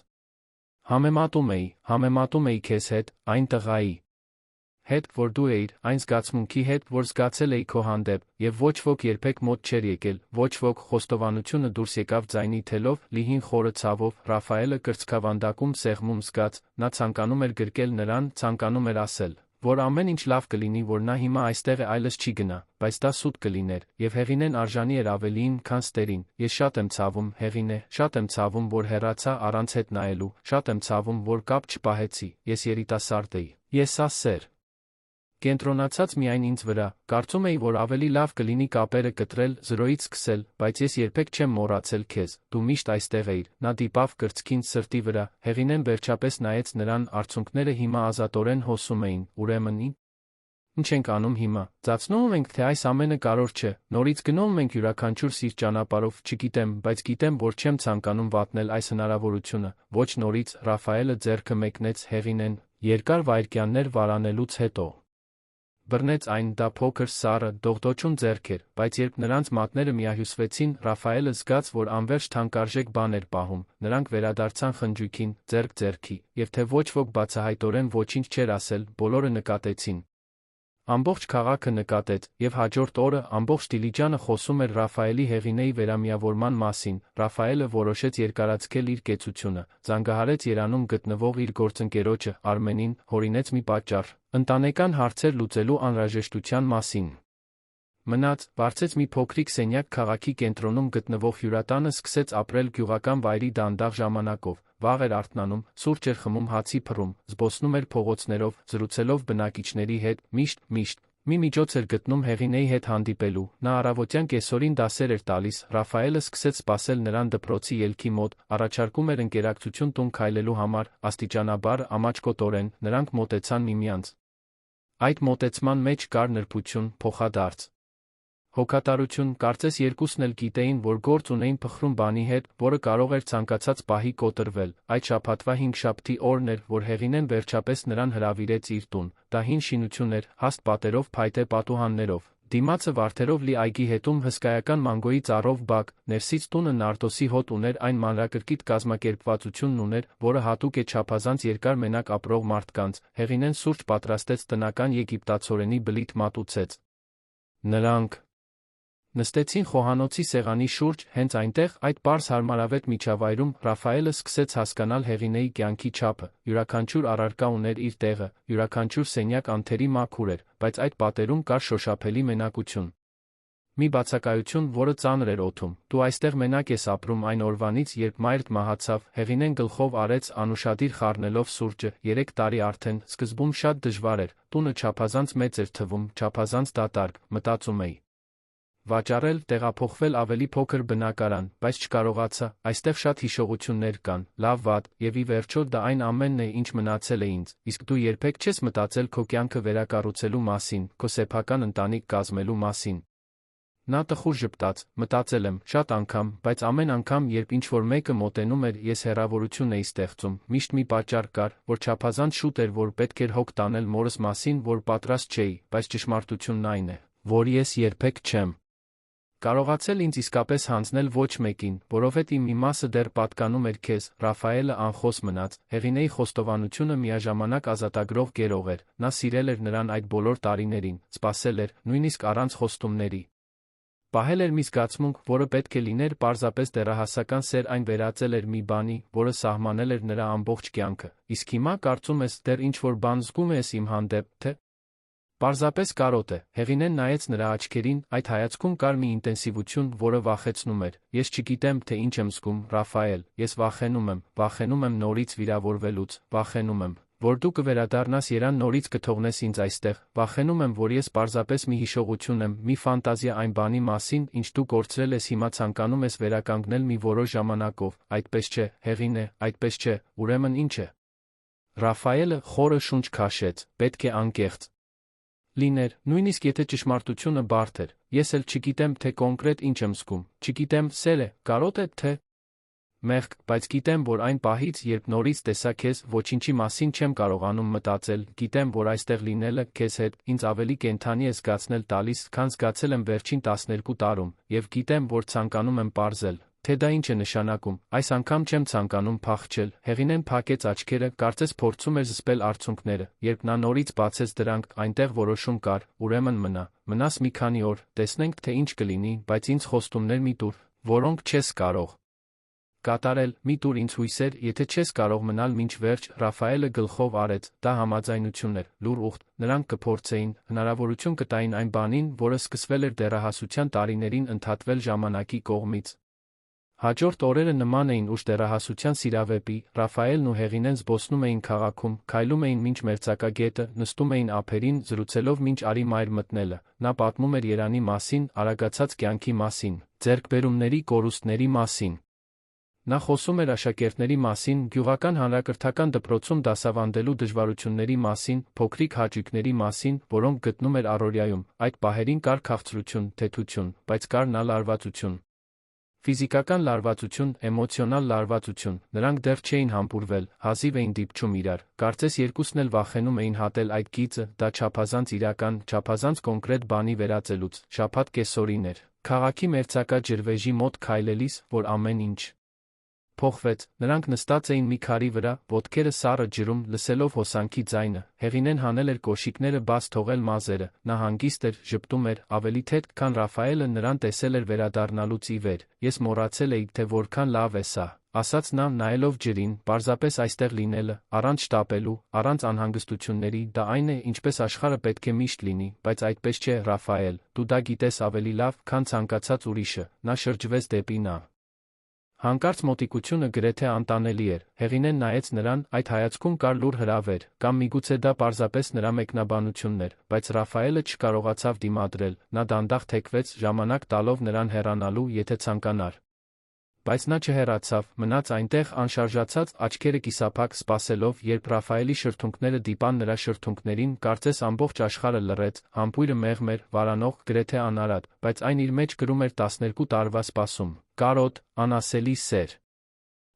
Speaker 1: համեմատում էի քեզ հետ, այն տղայի հետ, որ դու էիր, այն զգացմունքի հետ, որ զգացել էի քո հանդեպ, եւ ոչ ոք երբեք մոտ չէր եկել, ոչ ոք խոստովանությունը դուրս եկավ ձայնի թելով, լիհին խորը ցավով, Ռաֆայելը կրծքավանդակում սեղմում զգաց, նա ցանկանում էր գրկել նրան, ցանկանում էր ասել, որ ամեն ինչ լավ կլինի, որ նա հիմա այստեղ է, այլս չի գնա, բայց դա սուտ կլիներ, եւ Հեղինեն արժանի էր ավելիին, քան ստերին, ես շատ եմ ցավում, Հեղինե, շատ եմ ցավում, որ հեռացա առանց հետ նայելու, շատ եմ ցավում, որ կապ չպահեցի, ես երիտասարդ էի, ես ասեր կենտրոնացած միայն ինձ վրա, կարծում էի, որ ավելի լավ կլինի կապերը կտրել, զրոյից սկսել, բայց ես երբեք չեմ մոռացել քեզ, դու միշտ այստեղ էիր, նա դիպավ կրծքին սրտի վրա, Հեղինեն վերջապես նայեց նրան, արցունքները հիմա ազատորեն հոսում էին, ուրեմն ինչ ենք անում հիմա, ծածնում ենք, թե այս ամենը կարևոր չէ, նորից գնում ենք յուրաքանչյուր սիրտ ճանապարհով, չգիտեմ, բայց գիտեմ, որ չեմ ցանկանում վատնել այս հնարավորությունը, ոչ նորից, Ռաֆայելը ձեռքը մեկնեց Հեղինեն, երկար վայրկյաններ վարանելուց հետո բռնեց այն, դա փոքր, սառը, դողդոջուն ձեռք էր, բայց երբ նրանց մատները միահյուսվեցին, Ռաֆայելը զգաց, որ անվերջ թանկարժեք բան էր պահում, նրանք վերադարձան խնջույքին, ձեռք ձեռքի, եւ թե ոչ ոք բացահայտորեն ոչինչ չէր ասել, բոլորը նկատեցին. Ամբողջ քաղաքը նկատեց, եւ հաջորդ օրը ամբողջ Դիլիջանը խոսում էր Ռաֆայելի Հեղինեի վերամիավորման մասին, Ռաֆայելը որոշեց երկարացնել իր կեցությունը, զանգահարեց Երանում գտնվող իր գործընկերոջը, Արմենին, հորինեց մի պատճառ, ընտանեկան հարցեր լուծելու անհրաժեշտության մասին։ Մնաց, վարձեց մի փոքրիկ սենյակ քաղաքի կենտրոնում գտնվող հյուրատանը, սկսեց ապրել գյուղական վայրի դանդաղ ժամանակով, վաղ էր արթնանում, սուրճ էր խմում, հացի փռում, զբոսնում էր փողոցներով, զրուցելով բնակիչների հետ, միշտ մի միջոց էր գտնում Հեղինեի հետ հանդիպելու, նա առավոտյան կեսօրին դասեր էր տալիս, Ռաֆայելը սկսեց սպասել նրան դպրոցի ելքի մոտ, առաջարկում էր ընկերակցություն տուն քայլելու համար, աստիճանաբար, ամաչկոտորեն, նրանք մոտեցան միմյանց։ Այդ մոտեցման մեջ կար նրբություն, փոխադարձ հոգատարություն, կարծես երկուսն էլ գիտեին, որ գործ ունեին փխրուն բանի հետ, որը կարող էր ցանկացած պահի կոտրվել, այդ շաբաթվա հինգշաբթի օրն էր, որ Հեղինեն վերջապես նրան հրավիրեց իր տուն, դա հին շինություն էր, հաստ պատերով, փայտե պատուհաններով, դիմացը վարդերով լի այգի հետում հսկայական մանգոյի ծառով բակ, ներսից տունը նարդոսի հոտ ուներ, այն մանրակրկիտ կազմակերպվածությունն ուներ, որը հատուկ է չափազանց երկար մենակ ապրող մարդկանց, Հեղինեն սուրճ պատրաստեց, տնական եգիպտացորենի բլիթ մատուցեց։ Նրանք նստեցին խոհանոցի սեղանի շուրջ, հենց այնտեղ, այդ պարզ հարմարավետ միջավայրում, Ռաֆայելը սկսեց հասկանալ Հեղինեի կյանքի չափը, յուրաքանչյուր առարկա ուներ իր տեղը, յուրաքանչյուր սենյակ անթերի մաքուր էր, բայց այդ պատերում կար շոշափելի մենակություն։ Մի բացակայություն, որը ծանր էր օդում, դու այստեղ մենակ ես ապրում այն օրվանից, երբ մայրդ մահացավ, Հեղինեն գլխով արեց, անուշադիր խառնելով սուրճը, 3 տարի արդեն, սկզբում շատ դժվար էր, տունը չափազանց մեծ էր թվում, չափազանց դատարկ, մտածում էի վաճառել, տեղափոխվել ավելի փոքր բնակարան, բայց չկարողացա, այստեղ շատ հիշողություններ կան, լավ-վատ, եւ ի վերջո դա այն ամենն է, ինչ մնացել է ինձ, իսկ դու երբեք չես մտածել քո կյանքը վերակառուցելու մասին, քո սեփական ընտանիք կազմելու մասին։ Նա տխուր ժպտաց, մտածել եմ, շատ անգամ, բայց ամեն անգամ, երբ ինչ-որ մեկը մոտենում էր, ես հեռավորություն էի ստեղծում, միշտ մի պատճառ կար, որ չափազանց շուտ էր, որ պետք էր հոգ տանել մորս մասին, որ պատրաստ չէի, բայց ճշմարտությունն այն է, որ ես երբեք չեմ կարողացել ինձ իսկապես հանձնել ոչ մեկին, որովհետև մի մասը դեռ պատկանում էր քեզ, Ռաֆայելը անխոս մնաց, Հեղինեի խոստովանությունը միաժամանակ ազատագրող գերող էր, նա սիրել էր նրան այդ բոլոր տարիներին, սպասել էր, նույնիսկ առանց խոստումների։ Պահել էր մի զգացմունք, որը պետք է լիներ պարզապես դեռահասական սեր, այն վերածել էր մի բանի, որը սահմանել էր նրա ամբողջ կյանքը, իսկ հիմա կարծում ես դեռ ինչ-որ բան զգում ես իմ հանդեպ, թե պարզապես կարոտ է, Հեղինեն նայեց նրա աչքերին, այդ հայացքում կար մի ինտենսիվություն, որը վախեցնում էր, ես չգիտեմ, թե ինչ եմ զգում, Ռաֆայել, ես վախենում եմ նորից վիրավորվելուց, վախենում եմ, որ դու կվերադառնաս Երան, նորից կթողնես ինձ այստեղ, վախենում եմ, որ ես պարզապես մի հիշողություն եմ, մի ֆանտազիա այն բանի մասին, ինչ դու կորցրել ես, հիմա ցանկանում ես վերականգնել մի որոշ ժամանակով, այդպես չէ, Հեղինե, այդպես չէ, ուրեմն ինչ է։ Ռաֆայելը խորը շունչ քաշեց, պետք է անկեղծ լիներ, նույնիսկ եթե ճշմարտությունը բարդ էր, ես էլ չգիտեմ, թե կոնկրետ ինչ եմ զգում, չգիտեմ, սեր է, կարոտ է, թե Մեղք, բայց գիտեմ, որ այն պահից, երբ նորից տեսա քեզ, ոչինչի մասին չեմ կարողանում մտածել, գիտեմ, որ այստեղ լինելը քեզ հետ ինձ ավելի կենդանի է զգացնել տալիս, քան զգացել եմ վերջին 12 տարում, եւ գիտեմ, որ ցանկանում եմ պարզել, թե դա ինչ է նշանակում, այս անգամ չեմ ցանկանում փախչել, Հեղինեն փակեց աչքերը, կարծես փորձում էր զսպել արցունքները, երբ նա նորից բացեց դրանք, այնտեղ որոշում կար, ուրեմն մնաս մի քանի օր, տեսնենք թե ինչ կլինի, բայց ինձ խոստումներ մի տուր, որոնք չես կարող կատարել, մի տուր ինձ հույսեր, եթե չես կարող մնալ մինչ վերջ, Ռաֆայելը գլխով արեց, դա համաձայնություն էր, լուր ուխտ, նրանք կփորձեին, հնարավորություն կտային այն բանին, որը սկսվել էր դեռահասության տարիներին ընդհատվել ժամանակի կողմից։ Հաջորդ օրերը նման էին ուշ դեռահասության սիրավեպի, Ռաֆայելն ու Հեղինեն զբոսնում էին քաղաքում, քայլում էին մինչ մերձակա նստում էին ափերին, զրուցելով մինչ արի մայր մտնելը, նա պատմում էր Երանի մասին, արագացած կյանքի մասին, ձեռքբերումների կորուստների մասին։ Նա խոսում էր աշակերտների մասին, գյուղական հանրակրթական դպրոցում դասավանդելու դժվարությունների մասին, փոքրիկ հաճույքների մասին, որոնք գտնում էր առօրյայում, այդ պահերին կար քաղցրություն, թեթություն, բայց կար նա լարվածություն։ Ֆիզիկական լարվածություն, էմոցիոնալ լարվածություն, նրանք դեռ չէին համբուրվել, հազիվ էին դիպչում իրար, կարծես երկուսն էլ վախենում էին հատել այդ գիծը, դա չափազանց իրական, չափազանց կոնկրետ բանի վերածելուց, շաբաթ կեսօրին էր, քաղաքի մերձակա ջրվեժի մոտ քայլելիս, որ ամեն ինչ փոխվեց, նրանք նստած էին մի քարի վրա, ոտքերը սառը ջրում, լսելով հոսանքի ձայնը, Հեղինեն հանել էր կոշիկները բաց թողել մազերը, նա հանգիստ էր, ժպտում էր, ավելի թեթ, քան Ռաֆայելը նրան տեսել էր վերադառնալուց ի վեր, ես մոռացել էի, թե որքան լավ է սա, ասաց նա, նայելով ջրին, պարզապես այստեղ լինելը, առանց շտապելու, առանց անհանգստությունների, դա այն է, ինչպես աշխարհը պետք է միշտ լինի, բայց այդպես չէ, Ռաֆայել, դու դա գիտես ավելի լավ, քան ցանկացած ուրիշը, նա շրջվեց դեպի նա։ Հանկարծ մոտիկությունը գրեթե անտանելի էր, Հեղինեն նայեց նրան, այդ հայացքում կար լուր հրավեր, կամ միգուցե դա պարզապես նրա մեկնաբանությունն էր, բայց Ռաֆայելը չկարողացավ դիմադրել, նա դանդաղ թեքվեց, ժամանակ տալով նրան հեռանալու, եթե ցանկանար։ Բայց նա չհեռացավ, մնաց այնտեղ անշարժացած, աչքերը կիսափակ սպասելով, երբ Ռաֆայելի շրթունքները դիպան նրա շրթունքներին, կարծես ամբողջ աշխարհը լռեց, համբույրը մեղմ էր, վարանող, գրեթե անարատ, բայց այն իր մեջ կրում էր 12 տարվա սպասում, կարոտ, անասելի սեր։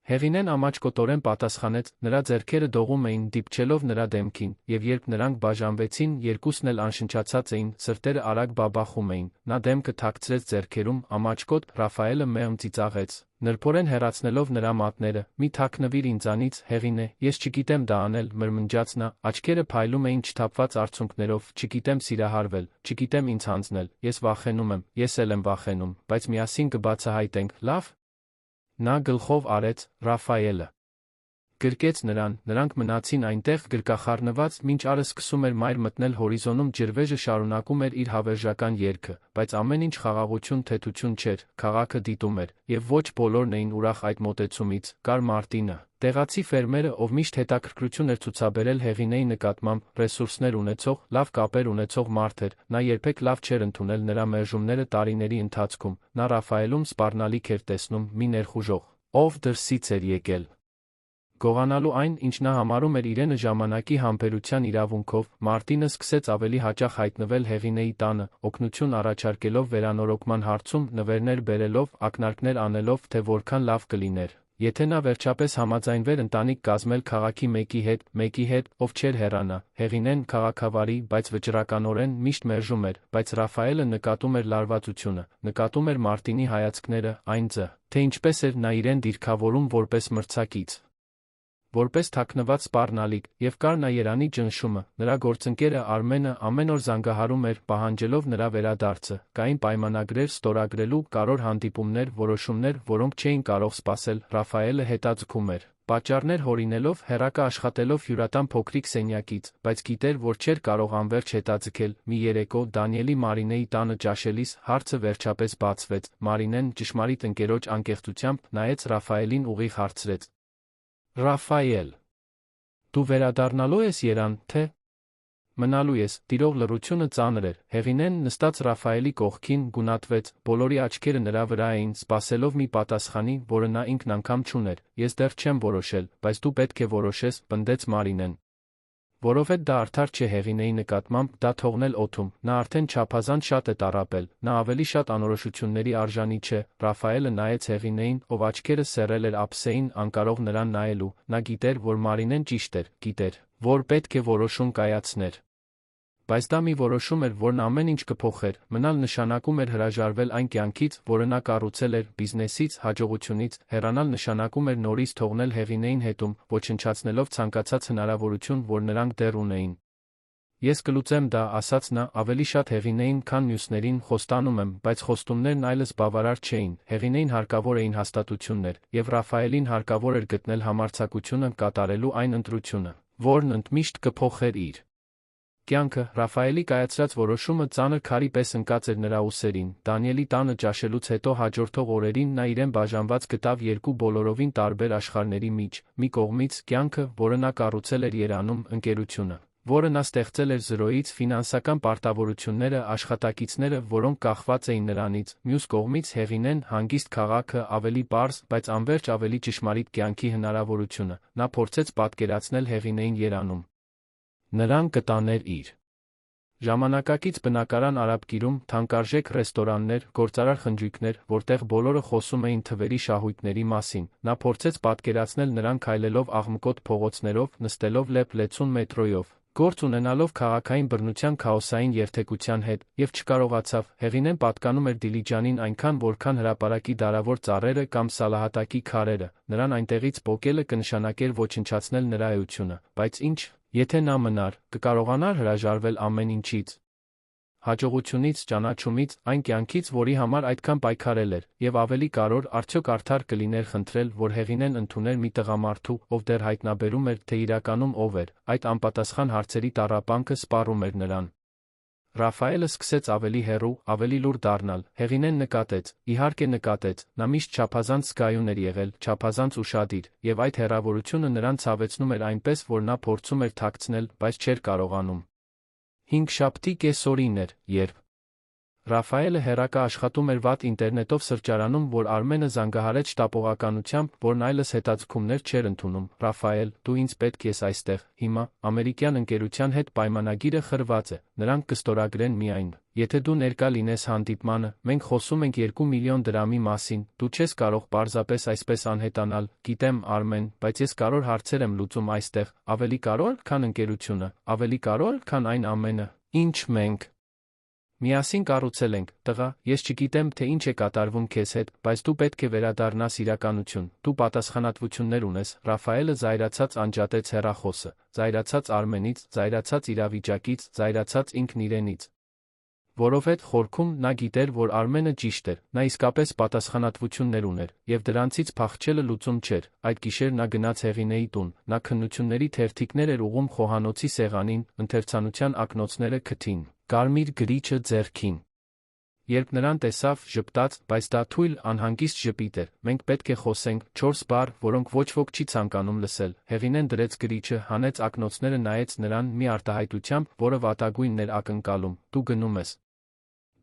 Speaker 1: Հեղինեն ամաչկոտորեն պատասխանեց, նրա ձեռքերը դողում էին, դիպչելով նրա դեմքին, եւ երբ նրանք բաժանվեցին, երկուսն էլ անշնչացած էին, սրտերը արագ բաբախում էին, նա դեմքը թաքցրեց ձեռքերում, ամաչկոտ, Ռաֆայելը մեղմ ծիծաղեց, նրբորեն հեռացնելով նրա մատները, մի թաքնվիր ինձանից, Հեղինե, ես չգիտեմ դա անել, մրմնջաց նա, աչքերը փայլում էին չթափված արցունքներով, չգիտեմ սիրահարվել, չգիտեմ ինձ հանձնել, ես վախենում եմ, ես էլ եմ վախենում, բայց միասին կբացահայտենք, լավ։ Նա գլխով արեց, Ռաֆայելը գրկեց նրան, նրանք մնացին այնտեղ գրկախառնված, մինչ արը սկսում էր մայր մտնել հորիզոնում ջրվեժը շարունակում էր իր հավերժական երգը, բայց ամեն ինչ խաղաղություն թեթություն չէր, քաղաքը դիտում էր, եւ ոչ բոլորն էին ուրախ այդ մոտեցումից, կար Մարտինը, տեղացի ֆերմերը, ով միշտ հետաքրքրություն էր ցուցաբերել Հեղինեի նկատմամբ, ռեսուրսներ ունեցող, լավ կապեր ունեցող մարդ էր, նա երբեք լավ չէր ընդունել նրա մերժումները տարիների ընթացքում, նա Ռաֆայելում սպառնալիք էր տեսնում, մի ներխուժող, ով դրսից էր եկել։ Գողանալու այն, ինչ նա համարում էր իրենը ժամանակի համբերության իրավունքով, Մարտինը սկսեց ավելի հաճախ հայտնվել Հեղինեի տանը, օգնություն առաջարկելով վերանորոգման հարցում, նվերներ բերելով, ակնարկներ անելով, թե որքան լավ կլիներ, եթե նա վերջապես համաձայնվեր ընտանիք կազմել քաղաքի մեկի հետ, ով չէր հեռանա, Հեղինեն քաղաքավարի, բայց վճռականորեն միշտ մերժում էր, բայց Ռաֆայելը նկատում էր լարվածությունը, նկատում էր Մարտինի հայացքները, այն ձը, թե ինչպես էր նա իրեն դիրքավորում որպես մրցակից, որպես թաքնված սպառնալիք, եւ կար նա Երանի ճնշումը, նրա գործընկերը Արմենը ամեն օր զանգահարում էր, պահանջելով նրա վերադարձը, կային պայմանագրեր ստորագրելու, կարևոր հանդիպումներ, որոշումներ, որոնք չէին կարող սպասել, Ռաֆայելը հետաձգում էր, պատճառներ հորինելով, հեռակա աշխատելով հյուրատան փոքրիկ սենյակից, բայց գիտեր, որ չէր կարող անվերջ հետաձգել, մի երեկո, Դանիելի Մարինեի տանը ճաշելիս, հարցը վերջապես բացվեց, Մարինեն, ճշմարիտ ընկերոջ անկեղծությամբ, նայեց Ռաֆայելին ուղիղ հարցրեց. Ռաֆայել, դու վերադառնալու ես Երան, թե մնալու ես, տիրող լռությունը ծանր էր, Հեղինեն նստած Ռաֆայելի կողքին, գունատվեց, բոլորի աչքերը նրա վրա էին, սպասելով մի պատասխանի, որը նա ինքն անգամ չուներ, ես դեռ չեմ որոշել, բայց դու պետք է որոշես, պնդեց Մարինեն։ Որովհետև դա արդար չէ Հեղինեի նկատմամբ դա թողնել օդում, նա արդեն չափազանց շատ է տառապել, նա ավելի շատ անորոշությունների արժանի չէ, Ռաֆայելը նայեց Հեղինեին, ով աչքերը սեղել էր ափսեին, անկարող նրան նայելու, նա գիտեր, որ Մարինեն ճիշտ էր, գիտեր, որ պետք է որոշում կայացներ։ Բայց դա մի որոշում էր, որն ամեն ինչ կփոխեր, մնալ նշանակում էր հրաժարվել այն կյանքից, որը նա կառուցել էր, բիզնեսից, հաջողությունից, հեռանալ նշանակում էր նորից թողնել Հեղինեին հետում, ոչնչացնելով ցանկացած հնարավորություն, որ նրանք դեռ ունեին։ Ես կլուծեմ դա, ասաց նա, ավելի շատ Հեղինեին, քան մյուսներին, խոստանում եմ, բայց խոստումներն այլս բավարար չէին, Հեղինեին հարկավոր էին հաստատություններ, և Ռաֆայելին հարկավոր էր գտնել համարձակությունը կատարելու այն ընտրությունը, որն ընդմիշտ կփոխեր իր կյանքը, Ռաֆայելի կայացրած որոշումը ծանր քարի պես ընկած էր նրա ուսերին, Դանիելի տանը ճաշելուց հետո հաջորդող օրերին նա իրեն բաժանված գտավ երկու բոլորովին տարբեր աշխարհների մեջ, մի կողմից կյանքը, որը նա կառուցել էր Երանում, ընկերությունը, որը նա ստեղծել էր զրոյից, ֆինանսական պարտավորությունները, աշխատակիցները, որոնք կախված էին նրանից, մյուս կողմից Հեղինեն, հանգիստ քաղաքը, ավելի պարզ, բայց անվերջ ավելի ճշմարիտ կյանքի հնարավորությունը, նա փորձեց պատկերացնել Հեղինեին Երանում։ Նրան կտաներ իր ժամանակակից բնակարան Արաբկիրում, թանկարժեք ռեստորաններ, գործարար խնջույքներ, որտեղ բոլորը խոսում էին թվերի շահույթների մասին, նա փորձեց պատկերացնել նրան քայլելով աղմկոտ փողոցներով, նստելով լեփ-լեցուն մետրոյով, գործ ունենալով քաղաքային բռնության քաոսային երթևեկության հետ, և չկարողացավ, Հեղինեն պատկանում էր Դիլիջանին այնքան, որքան հրապարակի դարավոր ծառերը կամ Սալահատակի քարերը, նրան այնտեղից պոկելը կնշանակեր ոչնչացնել նրա էությունը, բայց ինչ, եթե նա մնար, կկարողանար հրաժարվել ամեն ինչից, հաջողությունից, ճանաչումից, այն կյանքից, որի համար այդքան պայքարել էր, և ավելի կարևոր, արդյոք արդար կլիներ խնդրել, որ Հեղինեն ընդուներ մի տղամարդու, ով դեռ հայտնաբերում էր, թե իրականում ով էր, այդ անպատասխան հարցերի տառապանքը սպառում էր նրան։ Ռաֆայելը սկսեց ավելի հեռու, ավելի լուր դառնալ, Հեղինեն նկատեց, իհարկե նկատեց, նա միշտ չափազանց զգայուն էր եղել, չափազանց ուշադիր, և այդ հեռավորությունը նրան ցավեցնում էր այնպես, որ նա փորձում էր թաքցնել, բայց չէր կարողանում։ Հինգշաբթի կեսօրին էր, երբ Ռաֆայելը հեռակա աշխատում էր վատ ինտերնետով սրճարանում, որ Արմենը զանգահարեց շտապողականությամբ, որն այլս հետաձգումներ չէր ընդունում, Ռաֆայել, դու ինձ պետք ես այստեղ, հիմա, ամերիկյան ընկերության հետ պայմանագիրը խրված է, նրանք կստորագրեն միայն, եթե դու ներկա լինես հանդիպմանը, մենք խոսում ենք 2 միլիոն դրամի մասին, դու չես կարող պարզապես այսպես անհետանալ, գիտեմ, Արմեն, բայց ես կարևոր հարցեր եմ լուծում այստեղ, ավելի կարևոր, քան ընկերությունը, ավելի կարևոր, քան այն ամենը, ինչ մենք միասին կառուցել ենք, տղա, ես չգիտեմ, թե ինչ է կատարվում քեզ հետ, բայց դու պետք է վերադառնաս իրականություն, դու պատասխանատվություններ ունես, Ռաֆայելը զայրացած անջատեց հեռախոսը, զայրացած Արմենից, զայրացած իրավիճակից, զայրացած ինքն իրենից։ Որովհետև խորքում նա գիտեր, որ Արմենը ճիշտ էր, նա իսկապես պատասխանատվություններ ուներ, և դրանցից փախչելը լուծում չէր, այդ գիշեր նա գնաց Հեղինեի տուն, նա քննությունների թերթիկներ էր ուղղում խոհանոցի սեղանին, ընթերցանության ակնոցները քթին, կարմիր գրիչը ձեռքին։ Երբ նրան տեսավ, ժպտաց, բայց դա թույլ, անհանգիստ ժպիտ էր, մենք պետք է խոսենք, 4 բառ, որոնք ոչ ոք չի ցանկանում լսել, Հեղինեն դրեց գրիչը, հանեց ակնոցները, նայեց նրան մի արտահայտությամբ, որը վատագույնն էր ակնկալում, դու գնում ես։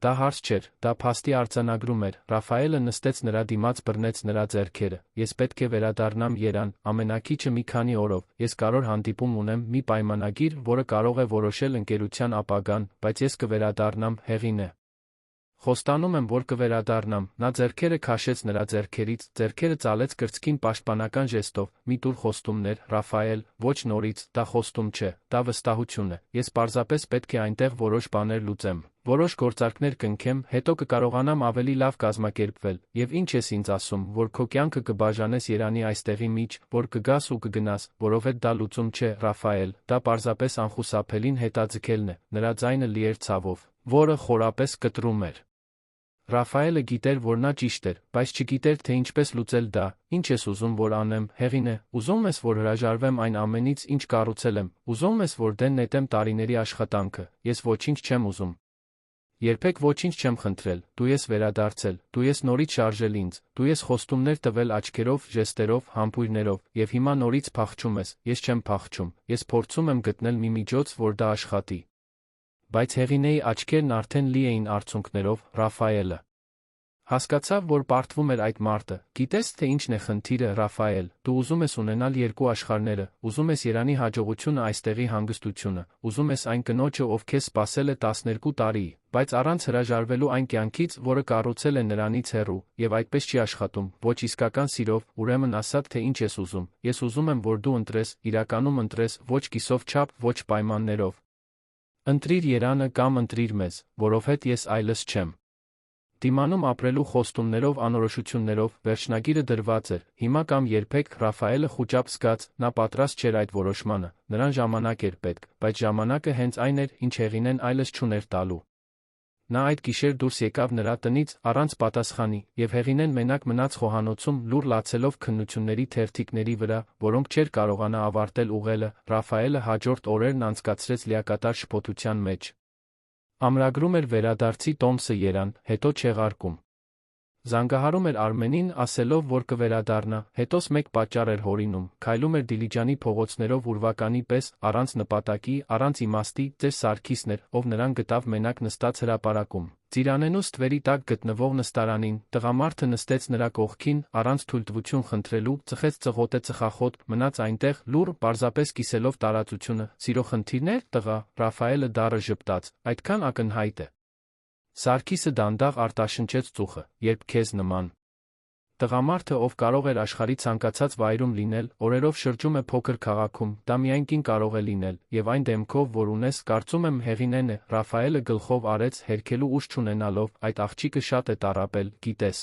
Speaker 1: Դա հարց չէր, դա փաստի արձանագրում էր, Ռաֆայելը նստեց նրա դիմաց, բռնեց նրա ձեռքերը, ես պետք է վերադառնամ Երան, ամենաքիչը մի քանի օրով, ես կարևոր հանդիպում ունեմ, մի պայմանագիր, որը կարող է որոշել ընկերության ապագան, բայց ես կվերադառնամ, Հեղինե։ Խոստանում եմ, որ կվերադառնամ, նա ձեռքերը քաշեց նրա ձեռքերից, ձեռքերը ծալեց կրծքին պաշտպանական ժեստով, մի տուր խոստումներ, Ռաֆայել, ոչ նորից, դա խոստում չէ, դա վստահություն է, ես պարզապես պետք է այնտեղ որոշ բաներ լուծեմ, որոշ գործարքներ կնքեմ, հետո կկարողանամ ավելի լավ կազմակերպվել, և ինչ ես ինձ ասում, որ քո կյանքը կբաժանես Երանի այստեղի մեջ, որ կգաս ու կգնաս, որովհետև դա լուծում չէ, Ռաֆայել, դա պարզապես անխուսափելին հետաձգելն է, նրա ձայնը լի էր ցավով, որը խորապես կտրում էր։ Ռաֆայելը գիտեր, որ նա ճիշտ էր, բայց չգիտեր, թե ինչպես լուծել դա, ինչ ես ուզում, որ անեմ, Հեղինե, ուզում ես, որ հրաժարվեմ այն ամենից, ինչ կառուցել եմ, ուզում ես, որ դեն նետեմ տարիների աշխատանքը, ես ոչինչ չեմ ուզում։ Երբեք ոչինչ չեմ խնդրել, դու ես վերադարձել, դու ես նորից շարժել ինձ, դու ես խոստումներ տվել աչքերով, ժեստերով, համբույրներով, և հիմա նորից փախչում ես, ես չեմ փախչում, ես փորձում եմ գտնել մի միջոց, որ դա աշխատի։ Բայց Հեղինեի աչքերն արդեն լի էին արցունքներով, Ռաֆայելը Հասկացավ, որ պարտվում էր այդ մարտը, գիտես, թե ինչն է խնդիրը, Ռաֆայել, դու ուզում ես ունենալ երկու աշխարհները, ուզում ես Երանի հաջողությունը այստեղի հանգստությունը, ուզում ես այն կնոջը, ով քեզ սպասել է 12 տարի, բայց առանց հրաժարվելու այն կյանքից, որը կառուցել է նրանից հեռու, եւ այդպես չի աշխատում, ոչ իսկական սիրով, ուրեմն ասա, թե ինչ ես ուզում, ես ուզում եմ, որ դու ընտրես, իրականում ընտրես, ոչ կիսով չափ, ոչ պայմաններով։ Ընտրիր Երանը կամ ընտրիր մեզ, որովհետև ես այլս չեմ։ Դիմանում ապրելու խոստումներով անորոշություններով վերջնագիրը դրված էր, հիմա կամ երբեք, Ռաֆայելը խուճապ զգաց, նա պատրաստ չէր այդ որոշմանը, նրան ժամանակ էր պետք, բայց ժամանակը հենց այն էր, ինչ Հեղինեն այլս չուներ տալու։ Նա այդ գիշեր դուրս եկավ նրա տնից, առանց պատասխանի, եւ Հեղինեն մենակ մնաց խոհանոցում, լուր լացելով քննությունների թերթիկների վրա, որոնք չէր կարողանա ավարտել ուղղելը, Ռաֆայելը հաջորդ օրերն անցկացրեց լիակատար շփոթության մեջ։ Ամրագրում էր վերադարձի տոմսը Երան, հետո չեղարկում։ Զանգահարում էր Արմենին, ասելով, որ կվերադառնա, հետոս մեկ պատճառ էր հորինում, քայլում էր Դիլիջանի փողոցներով ուրվականի պես, առանց նպատակի, առանց իմաստի, ծեր Սարգիսն էր, ով նրան գտավ մենակ նստած հրապարակում։ Ծիրանենու ստվերի տակ գտնվող նստարանին, տղամարդը նստեց նրա կողքին, առանց թույլտվություն խնդրելու, ծխեց ծղոտե ծխախոտ, մնաց այնտեղ, լուռ, պարզապես կիսելով տարածությունը, սիրո խնդիրներ, տղա, Ռաֆայելը դառը ժպտաց, այդքան ակնհայտ է։ Սարգիսը դանդաղ արտաշնչեց ծուխը, երբ քեզ նման տղամարդը, ով կարող էր աշխարհի ցանկացած վայրում լինել, օրերով շրջում է փոքր քաղաքում, դա միայն կին կարող է լինել, եւ այն դեմքով, որ ունես, կարծում եմ Հեղինեն է, Ռաֆայելը գլխով արեց, հերքելու ուժ չունենալով, այդ աղջիկը շատ է տառապել, գիտես։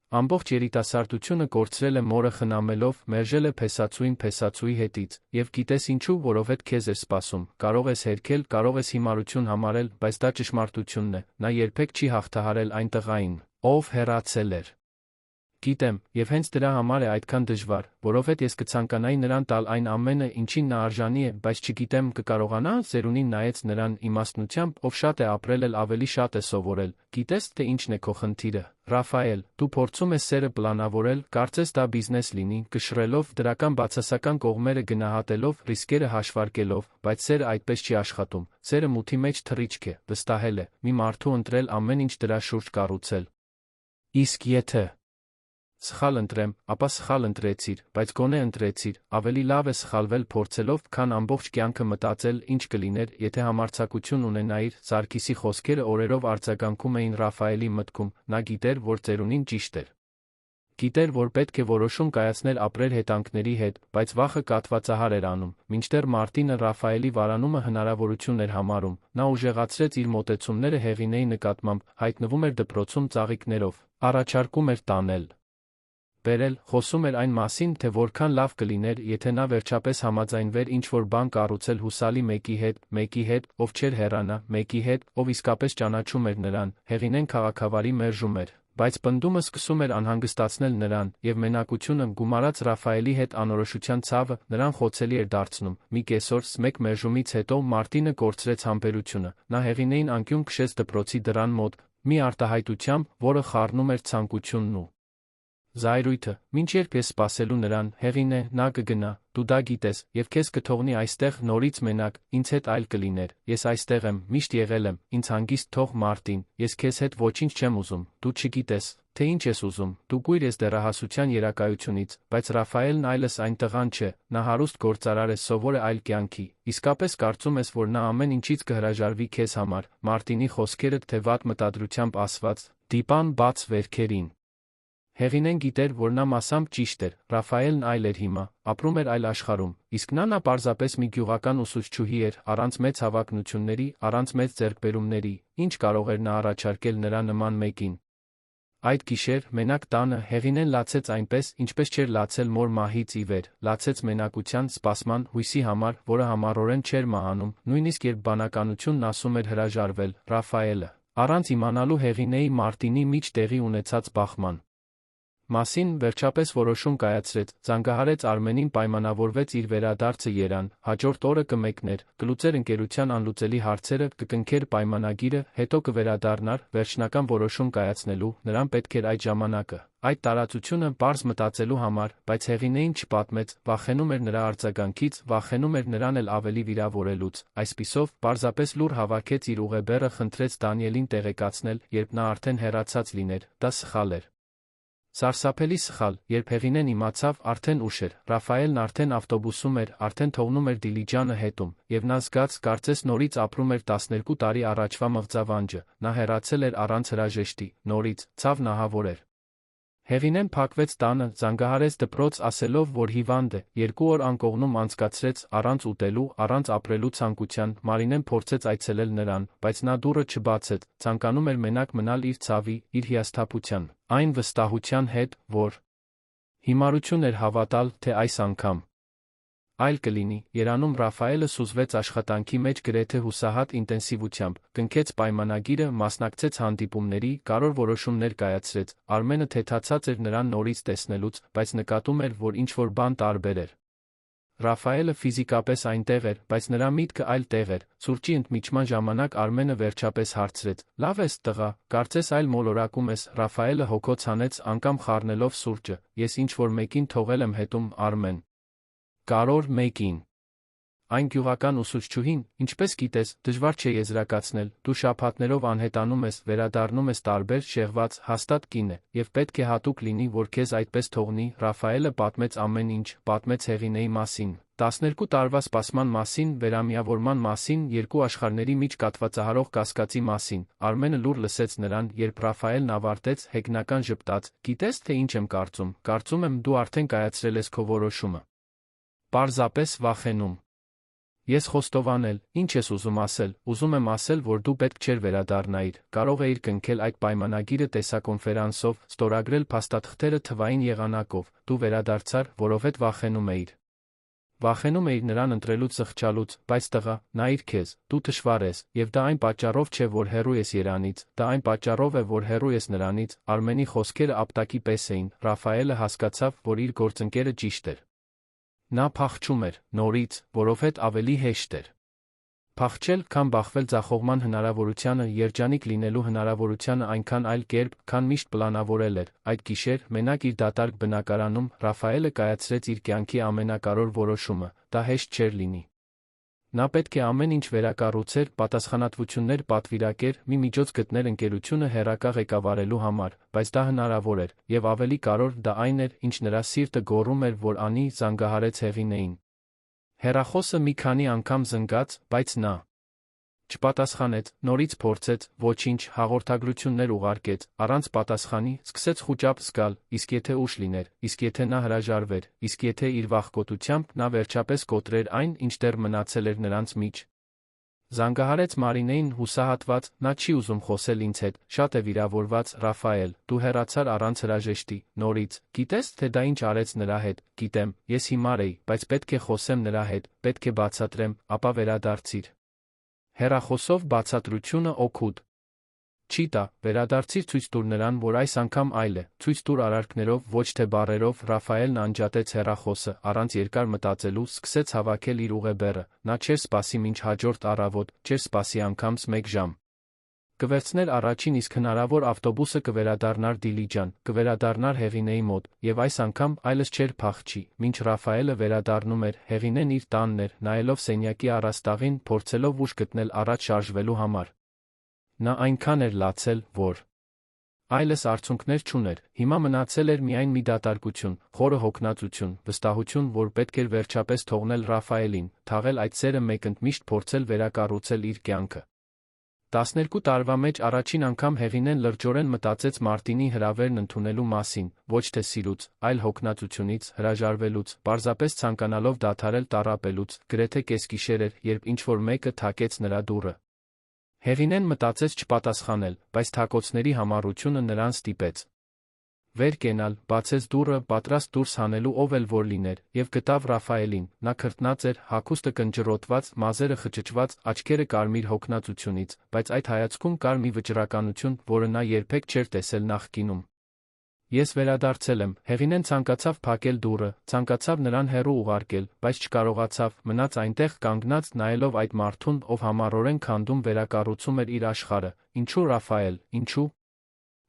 Speaker 1: Ամբողջ երիտասարդությունը կորցրել է մորը խնամելով, մերժել է փեսացուի հետից, եւ գիտես ինչու, որովհետև քեզ էր սպասում, կարող ես հերքել, կարող ես հիմարություն համարել, բայց դա ճշմարտությունն է, նա երբեք չի հաղթահարել այն տղային, ով հեռացել էր։ Գիտեմ, եւ հենց դրա համար է այդքան դժվար, որովհետև ես կցանկանայի նրան տալ այն ամենը, ինչին նա արժանի է, բայց չգիտեմ, կկարողանա, Զերունին նայեց նրան իմաստնությամբ, ով շատ է ապրել էլ ավելի շատ է սովորել, գիտես, թե ինչն է քո խնդիրը, Ռաֆայել, դու փորձում ես սերը պլանավորել, կարծես դա բիզնես լինի, կշռելով, դրական բացասական կողմերը գնահատելով, ռիսկերը հաշվարկելով, բայց սերը այդպես չի աշխատում, սերը մութի մեջ թռիչք է, վստահել է, մի մարդու ընտրել ամեն ինչ դրա շուրջ կառուցել։ Իսկ եթե սխալ ընտրեմ, ապա սխալ ընտրեցիր, բայց գոնե ընտրեցիր, ավելի լավ է սխալվել փորձելով, քան ամբողջ կյանքը մտածել, ինչ կլիներ, եթե համարձակություն ունենայիր, Սարգիսի խոսքերը օրերով արձագանքում էին Ռաֆայելի մտքում, նա գիտեր, որ ծերունին ճիշտ էր։ Գիտեր, որ պետք է որոշում կայացնել ապրել հետանքների հետ, բայց վախը կատվածահար էր անում, մինչդեռ Մարտինը Ռաֆայելի վարանումը հնարավորություն էր համարում, նա ուժեղացրեց իր մոտեցումները Հեղինեի նկատմամբ, հայտնվում էր դպրոցում ծաղիկներով, առաջարկում էր տանել։ Բերել, խոսում էր այն մասին, թե որքան լավ կլիներ, եթե նա վերջապես համաձայնվեր ինչ-որ բան կառուցել հուսալի մեկի հետ, ով չէր հեռանա, մեկի հետ, ով իսկապես ճանաչում էր նրան, Հեղինեն քաղաքավարի մերժում էր, բայց պնդումը սկսում էր անհանգստացնել նրան, եւ մենակությունը, գումարած Ռաֆայելի հետ անորոշության ցավը, նրան խոցելի էր դարձնում, մի կեսօր, մեկ մերժումից հետո Մարտինը կորցրեց համբերությունը, նա Հեղինեին անկյուն քշեց դպրոցի դռան մոտ, մի արտահայտությամբ, որը խառնում էր ցանկությունն ու զայրույթը, մինչ երբ ես սպասելու նրան, Հեղինե, նա կգնա, դու դա գիտես, եւ քեզ կթողնի այստեղ նորից մենակ, ինձ հետ այլ կլիներ, ես այստեղ եմ, միշտ եղել եմ, ինձ հանգիստ թող Մարտին, ես քեզ հետ ոչինչ չեմ ուզում, դու չգիտես, թե ինչ ես ուզում, դու կույր ես դեռահասության երակայությունից, բայց Ռաֆայելն այլս այն տղան չէ, նա հարուստ գործարար է, սովոր է այլ կյանքի, իսկապես կարծում ես, որ նա ամեն ինչից կհրաժարվի քեզ համար, Մարտինի խոսքերը թե վատ մտադրությամբ ասված, դիպան բաց վերքերին։ Հեղինեն գիտեր, որ նա մասամբ ճիշտ էր, Ռաֆայելն այլ էր հիմա, ապրում էր այլ աշխարհում, իսկ նա պարզապես մի գյուղական ուսուցչուհի էր, առանց մեծ հավակնությունների, առանց մեծ ձեռքբերումների, ինչ կարող էր նա առաջարկել նրա նման մեկին։ Այդ գիշեր, մենակ տանը, Հեղինեն լացեց այնպես, ինչպես չէր լացել մոր մահից ի վեր, լացեց մենակության, սպասման, հույսի համար, որը համառորեն չէր մահանում, նույնիսկ երբ բանականությունն ասում էր հրաժարվել, Ռաֆայելը, առանց իմանալու Հեղինեի Մարտինի մեջ տեղի ունեցած բախման։ մասին վերջապես որոշում կայացրեց, զանգահարեց Արմենին, պայմանավորվեց իր վերադարձը Երան, հաջորդ օրը կմեկներ, կլուծեր ընկերության անլուծելի հարցերը, կկնքեր պայմանագիրը, հետո կվերադառնար, վերջնական որոշում կայացնելու, նրան պետք էր այդ ժամանակը, այդ տարածությունը պարզ մտածելու համար, բայց Հեղինեին չպատմեց, վախենում էր նրա արձագանքից, վախենում էր նրան էլ ավելի վիրավորելուց, այսպիսով, պարզապես լուր հավաքեց իր ուղեբեռը, խնդրեց Դանիելին տեղեկացնել, երբ նա արդեն հեռացած լիներ, դա սխալ էր։ Սարսափելի սխալ, երբ Հեղինեն իմացավ, արդեն ուշ էր, Ռաֆայելն արդեն ավտոբուսում էր, արդեն թողնում էր Դիլիջանը հետում, և նա զգաց, կարծես նորից ապրում էր 12 տարի առաջվա մղձավանջը, նա հեռացել էր առանց հրաժեշտի, նորից, ցավն ահավոր էր։ Հեղինեն փակվեց տանը, զանգահարեց դպրոց, ասելով, որ հիվանդ է, 2 օր անկողնում անցկացրեց, առանց ուտելու, առանց ապրելու ցանկության, Մարինեն փորձեց այցելել նրան, բայց նա դուռը չբացեց, ցանկանում էր մենակ մնալ իր ցավի, իր հիասթափության, այն վստահության հետ, որ հիմարություն էր հավատալ, թե այս անգամ այլ կլինի։ Երանում Ռաֆայելը սուզվեց աշխատանքի մեջ գրեթե հուսահատ ինտենսիվությամբ, կնքեց պայմանագիրը, մասնակցեց հանդիպումների, կարևոր որոշումներ կայացրեց, Արմենը թեթացած էր նրան նորից տեսնելուց, բայց նկատում էր, որ ինչ-որ բան տարբեր էր։ Ռաֆայելը ֆիզիկապես այնտեղ էր, բայց նրա միտքը այլ տեղ էր։ Սուրճի ընդմիջման ժամանակ Արմենը վերջապես հարցրեց. «Լավ ես, տղա, կարծես այլ մոլորակում ես»։ Ռաֆայելը հոգոց հանեց, անգամ խառնելով սուրճը. «Ես ինչ-որ մեկին թողել եմ հետում, Արմեն»։ Կարոր մեկին։ Այն գյուղական ուսուցչուհին, ինչպես գիտես, դժվար չէ եզրակացնել, դու շաբաթներով անհետանում ես, վերադառնում ես տարբեր, շեղված, հաստատ կին է, և պետք է հատուկ լինի, որ քեզ այդպես թողնի։ Ռաֆայելը պատմեց ամեն ինչ, պատմեց Հեղինեի մասին, 12 տարվա սպասման մասին, վերամիավորման մասին, 2 աշխարհների միջ կաթվածահարող կասկածի մասին։ Արմենը լուր լսեց նրան, երբ Ռաֆայելն ավարտեց, հեգնական ժպտաց. «Գիտես, թե ինչ եմ կարծում, կարծում եմ դու արդեն կայացրել ես քո որոշումը։ Պարզապես վախենում ես խոստովանել, ինչ ես ուզում ասել, ուզում եմ ասել, որ դու պետք չէր վերադառնայիր, կարող էիր կնքել այդ պայմանագիրը տեսակոնֆերանսով, ստորագրել փաստաթղթերը թվային եղանակով, դու վերադարձար, որովհետև վախենում էիր։ Վախենում էիր նրան ընտրելուց, զղջալուց, բայց տղա, նայիր քեզ, դու թշվառ ես, և դա այն պատճառով չէ, որ հեռու ես Երանից, դա այն պատճառով է, որ հեռու ես նրանից։ Արմենի խոսքերը ապտակի պես էին, Ռաֆայելը հասկացավ, որ իր գործընկերը ճիշտ էր։ Նա փախչում էր, նորից, որովհետև ավելի հեշտ էր փախչել, քան բախվել ձախողման հնարավորությանը, երջանիկ լինելու հնարավորությանը այնքան այլ կերպ, քան միշտ պլանավորել էր։ Այդ գիշեր, մենակ իր դատարկ բնակարանում, Ռաֆայելը կայացրեց իր կյանքի ամենակարևոր որոշումը, դա հեշտ չէր լինի։ Նա պետք է ամեն ինչ վերակառուցեր, պատասխանատվություններ պատվիրակեր, մի միջոց գտներ ընկերությունը հեռակա ղեկավարելու համար, բայց դա հնարավոր էր, և ավելի կարևոր դա այն էր, ինչ նրա սիրտը գոռում էր, որ անի, զանգահարեց Հեղինեին։ Հեռախոսը մի քանի անգամ զնգաց, բայց նա չպատասխանեց, նորից փորձեց, ոչինչ, հաղորդագրություններ ուղարկեց, առանց պատասխանի, սկսեց խուճապ զգալ, իսկ եթե ուշ լիներ, իսկ եթե նա հրաժարվեր, իսկ եթե իր վախկոտությամբ նա վերջապես կոտրեր այն, ինչ դեռ մնացել էր նրանց մեջ։ Զանգահարեց Մարինեին, հուսահատված, նա չի ուզում խոսել ինձ հետ, շատ է վիրավորված, Ռաֆայել, դու հեռացար առանց հրաժեշտի, նորից, գիտես, թե դա ինչ արեց նրա հետ, գիտեմ, ես հիմար էի, բայց պետք է խոսեմ նրա հետ, պետք է բացատրեմ, ապա վերադարձիր։ Հեռախոսով բացատրությունը օգուտ չի տա, վերադարձիր, ցույց տուր նրան, որ այս անգամ այլ է, ցույց տուր արարքներով, ոչ թե բառերով։ Ռաֆայելն անջատեց հեռախոսը, առանց երկար մտածելու, սկսեց հավաքել իր ուղեբեռը, նա չէր սպասի մինչ հաջորդ առավոտ, չէր սպասի անգամ 1 ժամ։ Կվերցներ առաջին իսկ հնարավոր ավտոբուսը, կվերադառնար Դիլիջան, կվերադառնար Հեղինեի մոտ, և այս անգամ այլս չէր փախչի։ Մինչ Ռաֆայելը վերադառնում էր, Հեղինեն իր տանն էր, նայելով սենյակի առաստաղին, փորձելով ուժ գտնել առաջ շարժվելու համար։ Նա այնքան էր լացել, որ այլս արցունքներ չուներ, հիմա մնացել էր միայն մի դատարկություն, խորը հոգնածություն, վստահություն, որ պետք էր վերջապես թողնել Ռաֆայելին, թաղել այդ սերը, մեկընդմիշտ փորձել վերակառուցել իր կյանքը։ 12 տարվա մեջ առաջին անգամ Հեղինեն լրջորեն մտածեց Մարտինի հրավերն ընդունելու մասին, ոչ թե սիրուց, այլ հոգնածությունից, հրաժարվելուց, պարզապես ցանկանալով դադարել տառապելուց, գրեթե կեսգիշեր էր, երբ ինչ-որ մեկը թակեց նրա դուռը։ Հեղինեն մտածեց չպատասխանել, բայց թակոցների համառությունը նրան ստիպեց վեր կենալ, բացեց դուռը, պատրաստ դուրս հանելու ով էլ որ լիներ, և գտավ Ռաֆայելին։ Նա քրտնած էր, հագուստը կնճռոտված, մազերը խճճված, աչքերը կարմիր հոգնածությունից, բայց այդ հայացքում կար մի վճռականություն, որը նա երբեք չէր տեսել նախկինում։ Ես վերադարձել եմ, Հեղինեն ցանկացավ փակել դուռը, ցանկացավ նրան հեռու ուղարկել, բայց չկարողացավ, մնաց այնտեղ կանգնած նայելով այդ մարդուն, ով համառորեն քանդում վերակառուցում էր իր աշխարհը։ Ինչու Ռաֆայել, ինչու։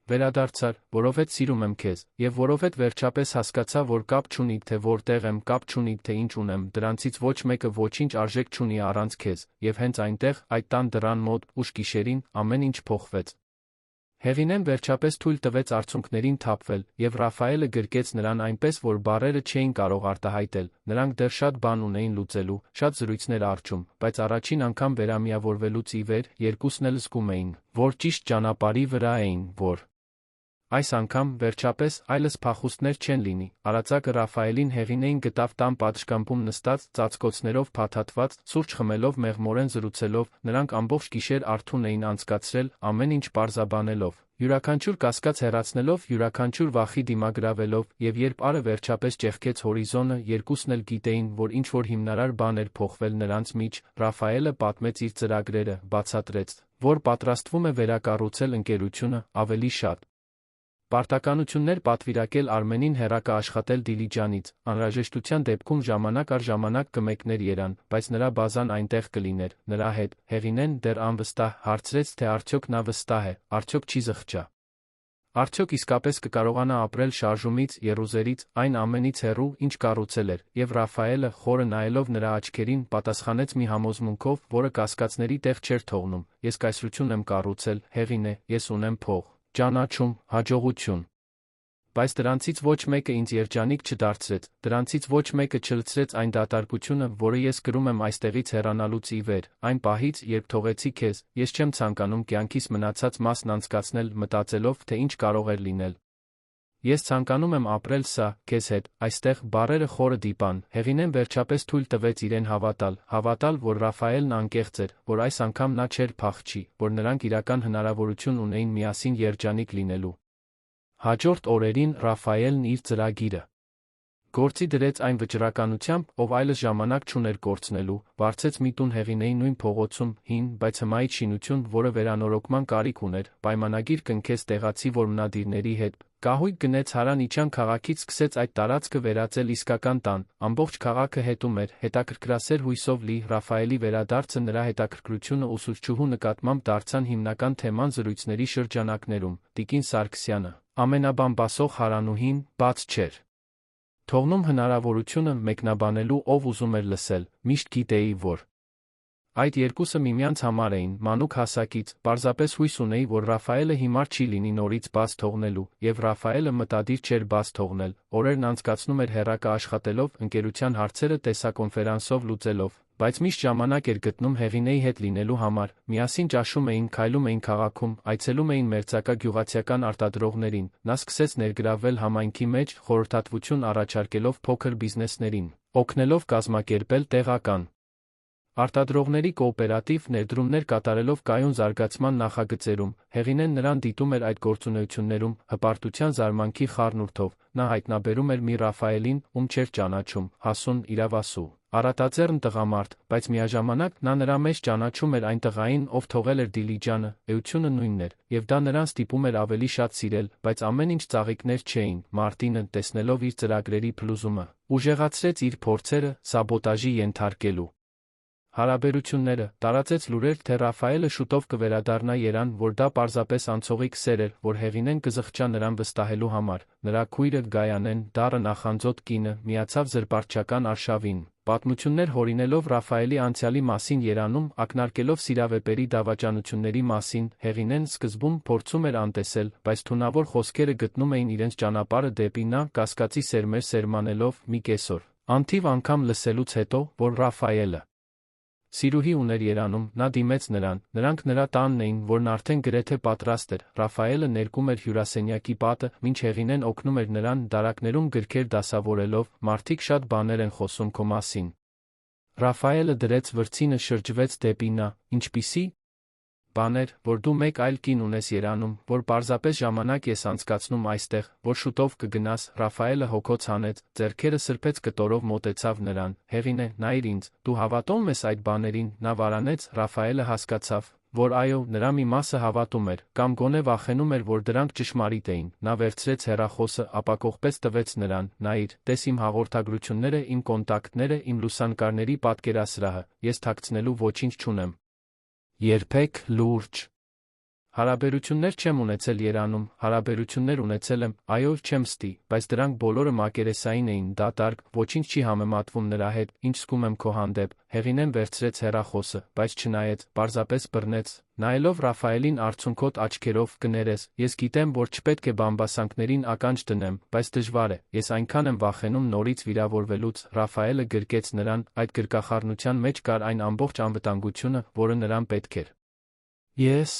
Speaker 1: Վերադարձար, որովհետև սիրում եմ քեզ, եւ որովհետև վերջապես հասկացա, որ կապ չունի, թե որտեղ եմ, կապ չունի, թե ինչ ունեմ, դրանցից ոչ մեկը ոչինչ արժեք չունի առանց քեզ, եւ հենց այնտեղ, այդ տան դռան մոտ, ուշ գիշերին, ամեն ինչ փոխվեց։ Հեղինեն վերջապես թույլ տվեց արցունքներին թափվել, եւ Ռաֆայելը գրկեց նրան այնպես, որ բառերը չէին կարող արտահայտել, նրանք դեռ շատ բան ունեին լուծելու, շատ զրույցներ արջում, բայց առաջին անգամ վերամիավորվելուց ի վեր երկուսն էլ զգում էին, որ ճիշտ ճանապարհի վրա էին, որ այս անգամ, վերջապես, այլս փախուստներ չեն լինի։ Արածակը Ռաֆայելին Հեղինեին գտավ տան պատշգամբում նստած, ծածկոցներով փաթաթված, սուրճ խմելով, մեղմորեն զրուցելով, նրանք ամբողջ գիշեր արթուն էին անցկացրել, ամեն ինչ պարզաբանելով, յուրաքանչյուր կասկած հեռացնելով, յուրաքանչյուր վախի դիմագրավելով, եւ երբ արը վերջապես ճեղքեց հորիզոնը, երկուսն էլ գիտեին, որ ինչ-որ հիմնարար բան էր փոխվել նրանց միջ, Ռաֆայելը պատմեց իր ծրագրերը, բացատրեց, որ պատրաստվում է վերակառուցել ընկերությունը, ավելի շատ պարտականություններ պատվիրակել Արմենին հեռակա աշխատել Դիլիջանից, անհրաժեշտության դեպքում ժամանակ առ ժամանակ կմեկներ Երևան, բայց նրա բազան այնտեղ կլիներ, նրա հետ, Հեղինեն դեռ անվստահ հարցրեց, թե արդյոք նա վստահ է, արդյոք չի զղջա։ Արդյոք իսկապես կկարողանա ապրել շարժումից, եռուզերից, այն ամենից հեռու, ինչ կառուցել էր, եւ Ռաֆայելը, խորը նայելով նրա աչքերին, պատասխանեց մի համոզմունքով, որը կասկածների տեղ չէր թողնում. Ես կայսրություն եմ կառուցել, Հեղինե, ես ունեմ փող, ճանաչում, հաջողություն։ Բայց դրանցից ոչ մեկը ինձ երջանիկ չդարձրեց, դրանցից ոչ մեկը չլցրեց այն դատարկությունը, որը ես կրում եմ այստեղից հեռանալուց ի վեր, այն պահից, երբ թողեցի քեզ, ես չեմ ցանկանում կյանքիս մնացած մասն անցկացնել մտածելով, թե ինչ կարող էր լինել։ Ես ցանկանում եմ ապրել սա, քեզ հետ, այստեղ, բառերը խորը դիպան, Հեղինեն վերջապես թույլ տվեց իրեն հավատալ, որ Ռաֆայելն անկեղծ էր, որ այս անգամ նա չէր փախչի, որ նրանք իրական հնարավորություն ունեին միասին երջանիկ լինելու։ Հաջորդ օրերին Ռաֆայելն իր ծրագիրը գործի դրեց այն վճռականությամբ, ով այլս ժամանակ չուներ կորցնելու, վարձեց մի տուն Հեղինեի նույն փողոցում, հին, բայց հմայիչ շինություն, որը վերանորոգման կարիք ուներ, պայմանագիր կնքեց տեղացի որմնադիրների հետ, կահույք գնեց Հարան իջան քաղաքից սկսեց այդ տարածքը վերածել իսկական տան, ամբողջ քաղաքը հետում էր, հետաքրքրասեր հույսով լի, Ռաֆայելի վերադարձը նրա հետաքրքրությունը ուսուցչուհու նկատմամբ դարձան հիմնական թեման զրույցների շրջանակներում, Տիկին Սարգսյանը, ամենաբամբասող Հարանուհին, բաց չէր թողնում հնարավորությունը մեկնաբանելու, ով ուզում էր լսել, միշտ գիտեի, որ այդ երկուսը միմյանց համար էին, մանուկ հասակից, պարզապես հույս ունեի, որ Ռաֆայելը հիմար չի լինի նորից բաց թողնելու, եւ Ռաֆայելը մտադիր չէր բաց թողնել, օրերն անցկացնում էր հեռակա աշխատելով, ընկերության հարցերը տեսակոնֆերանսով լուծելով, բայց միշտ ժամանակ էր գտնում Հեղինեի հետ լինելու համար, միասին ճաշում էին, քայլում էին քաղաքում, այցելում էին մերձակա գյուղացիական արտադրողներին, նա սկսեց ներգրավվել համայնքի մեջ, խորհրդատվություն առաջարկելով փոքր բիզնեսներին, օգնելով կազմակերպել տեղական արտադրողների կոոպերատիվ ներդրումներ կատարելով կայուն զարգացման նախագծերում, Հեղինեն նրան դիտում էր այդ գործունեություններում, հպարտության զարմանքի խառնուրդով, նա հայտնաբերում էր մի Ռաֆայելին, ում չէր ճանաչում, հասուն, իրավասու, առատաձեռն տղամարդ, բայց միաժամանակ նա նրա մեջ ճանաչում էր այն տղային, ով թողել էր Դիլիջանը, էությունը նույնն էր, եւ դա նրան ստիպում էր ավելի շատ սիրել, բայց ամեն ինչ ծաղիկներ չէին, Մարտինը, տեսնելով իր ծրագրերի փլուզումը, ուժեղացրեց իր փորձերը սաբոտաժի ենթարկելու հարաբերությունները, տարածեց լուրեր, թե Ռաֆայելը շուտով կվերադառնա Երևան, որ դա պարզապես անցողիկ սեր էր, որ Հեղինեն կզղջա նրան վստահելու համար, նրա քույրը Գայանեն, դառը նախանձոտ կինը, միացավ զրպարտչական արշավին, պատմություններ հորինելով Ռաֆայելի անցյալի մասին Երևանում, ակնարկելով սիրավեպերի դավաճանությունների մասին, Հեղինեն սկզբում փորձում էր անտեսել, բայց թունավոր խոսքերը գտնում էին իրենց ճանապարհը դեպի նա, կասկածի սերմեր սերմանելով, մի կեսօր, անթիվ անգամ լսելուց հետո, որ Ռաֆայելը սիրուհի ուներ Երևանում, նա դիմեց նրան, նրանք նրա տանն էին, որն արդեն գրեթե պատրաստ էր, Ռաֆայելը ներկում էր հյուրասենյակի պատը, մինչ Հեղինեն օգնում էր նրան դարակներում գրքեր դասավորելով, մարդիկ շատ բաներ են խոսում քո մասին։ Ռաֆայելը դրեց վրձինը շրջվեց դեպի նա, ինչպիսի բաներ, որ դու մեկ այլ կին ունես Երևանում, որ պարզապես ժամանակ ես անցկացնում այստեղ, որ շուտով կգնաս, Ռաֆայելը հոգոց հանեց, ձեռքերը սրբեց կտորով մոտեցավ նրան, Հեղինե, նայիր ինձ, դու հավատում ես այդ բաներին, նա վարանեց, Ռաֆայելը հասկացավ, որ այո, նրա մի մասը հավատում էր, կամ գոնե վախենում էր, որ դրանք ճշմարիտ էին, նա վերցրեց հեռախոսը, ապա կողպեց տվեց նրան, նայիր, տես իմ հաղորդագրությունները, իմ կոնտակտները, իմ լուսանկարների պատկերասրահը, ես թաքցնելու ոչինչ չունեմ։ Երբեք լուրջ։ Հարաբերություններ չեմ ունեցել Երանում, հարաբերություններ ունեցել եմ, այո, չեմ ստի, բայց դրանք բոլորը մակերեսային էին, դատարկ, ոչինչ չի համեմատվում նրա հետ, ինչ զգում եմ քո հանդեպ, Հեղինեն վերցրեց հեռախոսը, բայց չնայեց, պարզապես բռնեց, նայելով Ռաֆայելին արցունքոտ աչքերով, կներես, ես գիտեմ, որ չպետք է բամբասանքներին ականջ դնեմ, բայց դժվար է, ես այնքան եմ վախենում նորից վիրավորվելուց, Ռաֆայելը գրկեց նրան, այդ գրկախառնության մեջ կար այն ամբողջ անվտանգությունը, որը նրան պետք էր։ Ես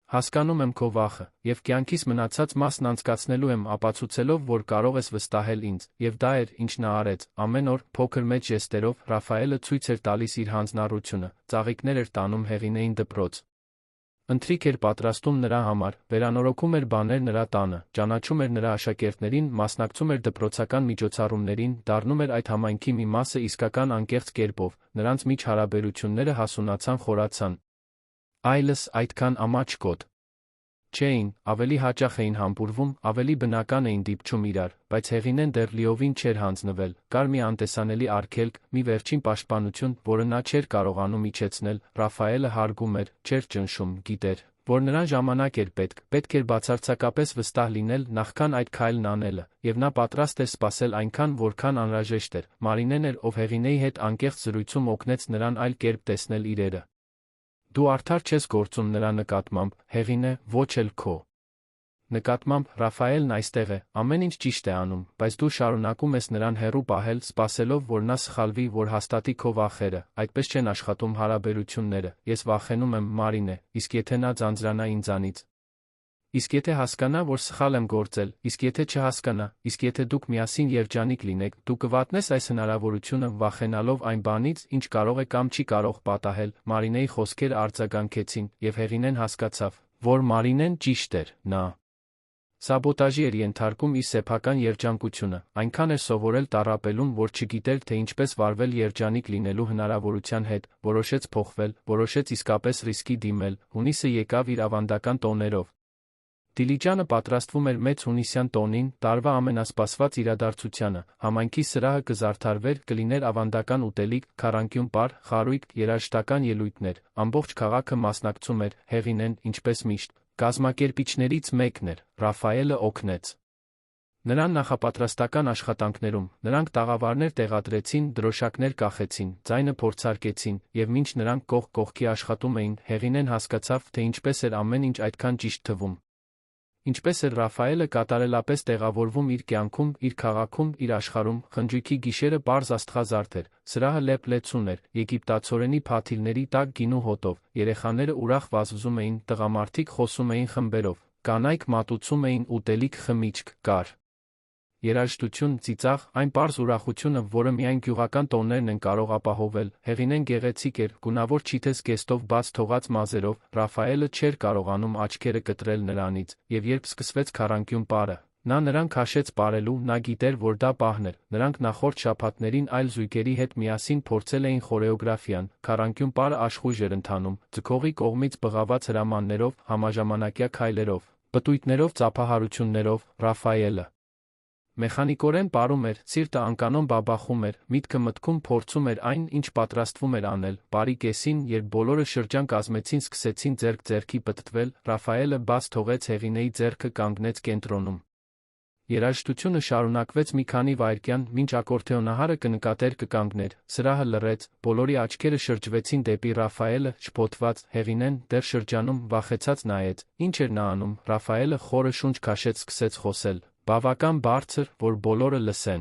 Speaker 1: հասկանում եմ քո վախը, և կյանքիս մնացած մասն անցկացնելու եմ ապացուցելով, որ կարող ես վստահել ինձ, և դա էր, ինչ նա արեց, ամեն օր, փոքր մեծ ժեստերով, Ռաֆայելը ցույց էր տալիս իր հանձնառությունը, ծաղիկներ էր տանում Հեղինեին դպրոց։ Ընթրիք էր պատրաստում նրա համար, վերանորոգում էր բաներ նրա տանը, ճանաչում էր նրա աշակերտներին, մասնակցում էր դպրոցական միջոցառումներին, դառնում էր այդ համայնքի մի մասը իսկական անկեղծ կերպով, նրանց միջ հարաբերությունները հասունացան, խորացան։ Այլս այդքան ամաչկոտ չէին, ավելի հաճախ էին համբուրվում, ավելի բնական էին դիպչում իրար, բայց Հեղինեն դեռ լիովին չէր հանձնվել, կար մի անտեսանելի արգելք, մի վերջին պաշտպանություն, որը նա չէր կարողանում իջեցնել, Ռաֆայելը հարգում էր, չէր ճնշում, գիտեր, որ նրան ժամանակ էր պետք էր բացարձակապես վստահ լինել նախքան այդ քայլն անելը, և նա պատրաստ էր սպասել այնքան, որքան անհրաժեշտ էր, Մարինեն էր, ով Հեղինեի հետ անկեղծ զրույցում օգնեց նրան այլ կերպ տեսնել իրերը։ Դու արդար չես գործում նրա նկատմամբ, Հեղինե, ոչ էլ քո նկատմամբ, Ռաֆայելն այստեղ է, ամեն ինչ ճիշտ է անում, բայց դու շարունակում ես նրան հեռու պահել, սպասելով, որ նա սխալվի, որ հաստատի քո վախերը, այդպես չեն աշխատում հարաբերությունները, ես վախենում եմ, Մարինե, իսկ եթե նա ձանձրանա ինձանից։ Իսկ եթե հասկանա, որ սխալ եմ գործել, իսկ եթե չհասկանա, իսկ եթե դուք միասին երջանիկ լինեք, դու կվատնես այս հնարավորությունը, վախենալով այն բանից, ինչ կարող է կամ չի կարող պատահել, Մարինեի խոսքերը արձագանքեցին, և Հեղինեն հասկացավ, որ Մարինեն ճիշտ էր, նա սաբոտաժի էր ենթարկում իր սեփական երջանկությունը, այնքան էր սովորել տառապելուն, որ չգիտեր, թե ինչպես վարվել երջանիկ լինելու հնարավորության հետ, որոշեց փոխվել, որոշեց իսկապես ռիսկի դիմել, հունիսը եկավ իր ավանդական տոներով։ Դիլիջանը պատրաստվում էր մեծ հունիսյան տոնին, տարվա ամենասպասված իրադարձությանը, համայնքի սրահը կզարդարվեր, կլիներ ավանդական ուտելիք, քառանկյուն պար, խարույկ, երաժշտական ելույթներ, ամբողջ քաղաքը մասնակցում էր, Հեղինեն, ինչպես միշտ, կազմակերպիչներից մեկն էր, Ռաֆայելը օգնեց նրան նախապատրաստական աշխատանքներում, նրանք տաղավարներ տեղադրեցին, դրոշակներ կախեցին, ձայնը փորձարկեցին, և մինչ նրանք կողք կողքի աշխատում էին, Հեղինեն հասկացավ, թե ինչպես էր ամեն ինչ այդքան ճիշտ թվում։ Ինչպես էր Ռաֆայելը կատարելապես տեղավորվում իր կյանքում, իր քաղաքում, իր աշխարհում, խնջույքի գիշերը պարզ աստղազարդ էր, սրահը լեփ-լեցուն էր, եգիպտացորենի փաթիլների տակ գինու հոտով, երեխաները ուրախ վազվզում էին, տղամարդիկ խոսում էին խմբերով, կանայք մատուցում էին ուտելիք, խմիչք, կար երաժշտություն, ծիծաղ, այն պարզ ուրախությունը, որը միայն գյուղական տոներն են կարող ապահովել, Հեղինեն գեղեցիկ էր, գունավոր չիթես գեստով բաց թողած մազերով, Ռաֆայելը չէր կարողանում աչքերը կտրել նրանից, և երբ սկսվեց քառանկյուն պարը, նա նրան քաշեց պարելու, նա գիտեր, որ դա պահն էր, նրանք նախորդ շաբաթներին այլ զույգերի հետ միասին փորձել էին խորեոգրաֆիան, քառանկյուն պարը աշխույժ էր ընթանում, ձգողի կողմից բղաված հրամաններով, համաժամանակյա քայլերով, պտույտներով, ծափահարություններով, Ռաֆայելը մեխանիկորեն պարում էր, սիրտը անկանոն բաբախում էր, միտքը մտքում փորձում էր այն, ինչ պատրաստվում էր անել, պարի կեսին, երբ բոլորը շրջան կազմեցին, սկսեցին ձեռք ձեռքի պտտվել, Ռաֆայելը բաց թողեց Հեղինեի ձեռքը, կանգնեց կենտրոնում։ Երաժշտությունը շարունակվեց մի քանի վայրկյան, մինչ ակորդեոնահարը կնկատեր կկանգներ, սրահը լռեց, բոլորի աչքերը շրջվեցին դեպի Ռաֆայելը, շփոթված, Հեղինեն, դեռ շրջանում, վախեցած նայեց, ինչ էր նա անում, Ռաֆայելը խորը շունչ քաշեց, սկսեց խոսել, բավական բարձր, որ բոլորը լսեն։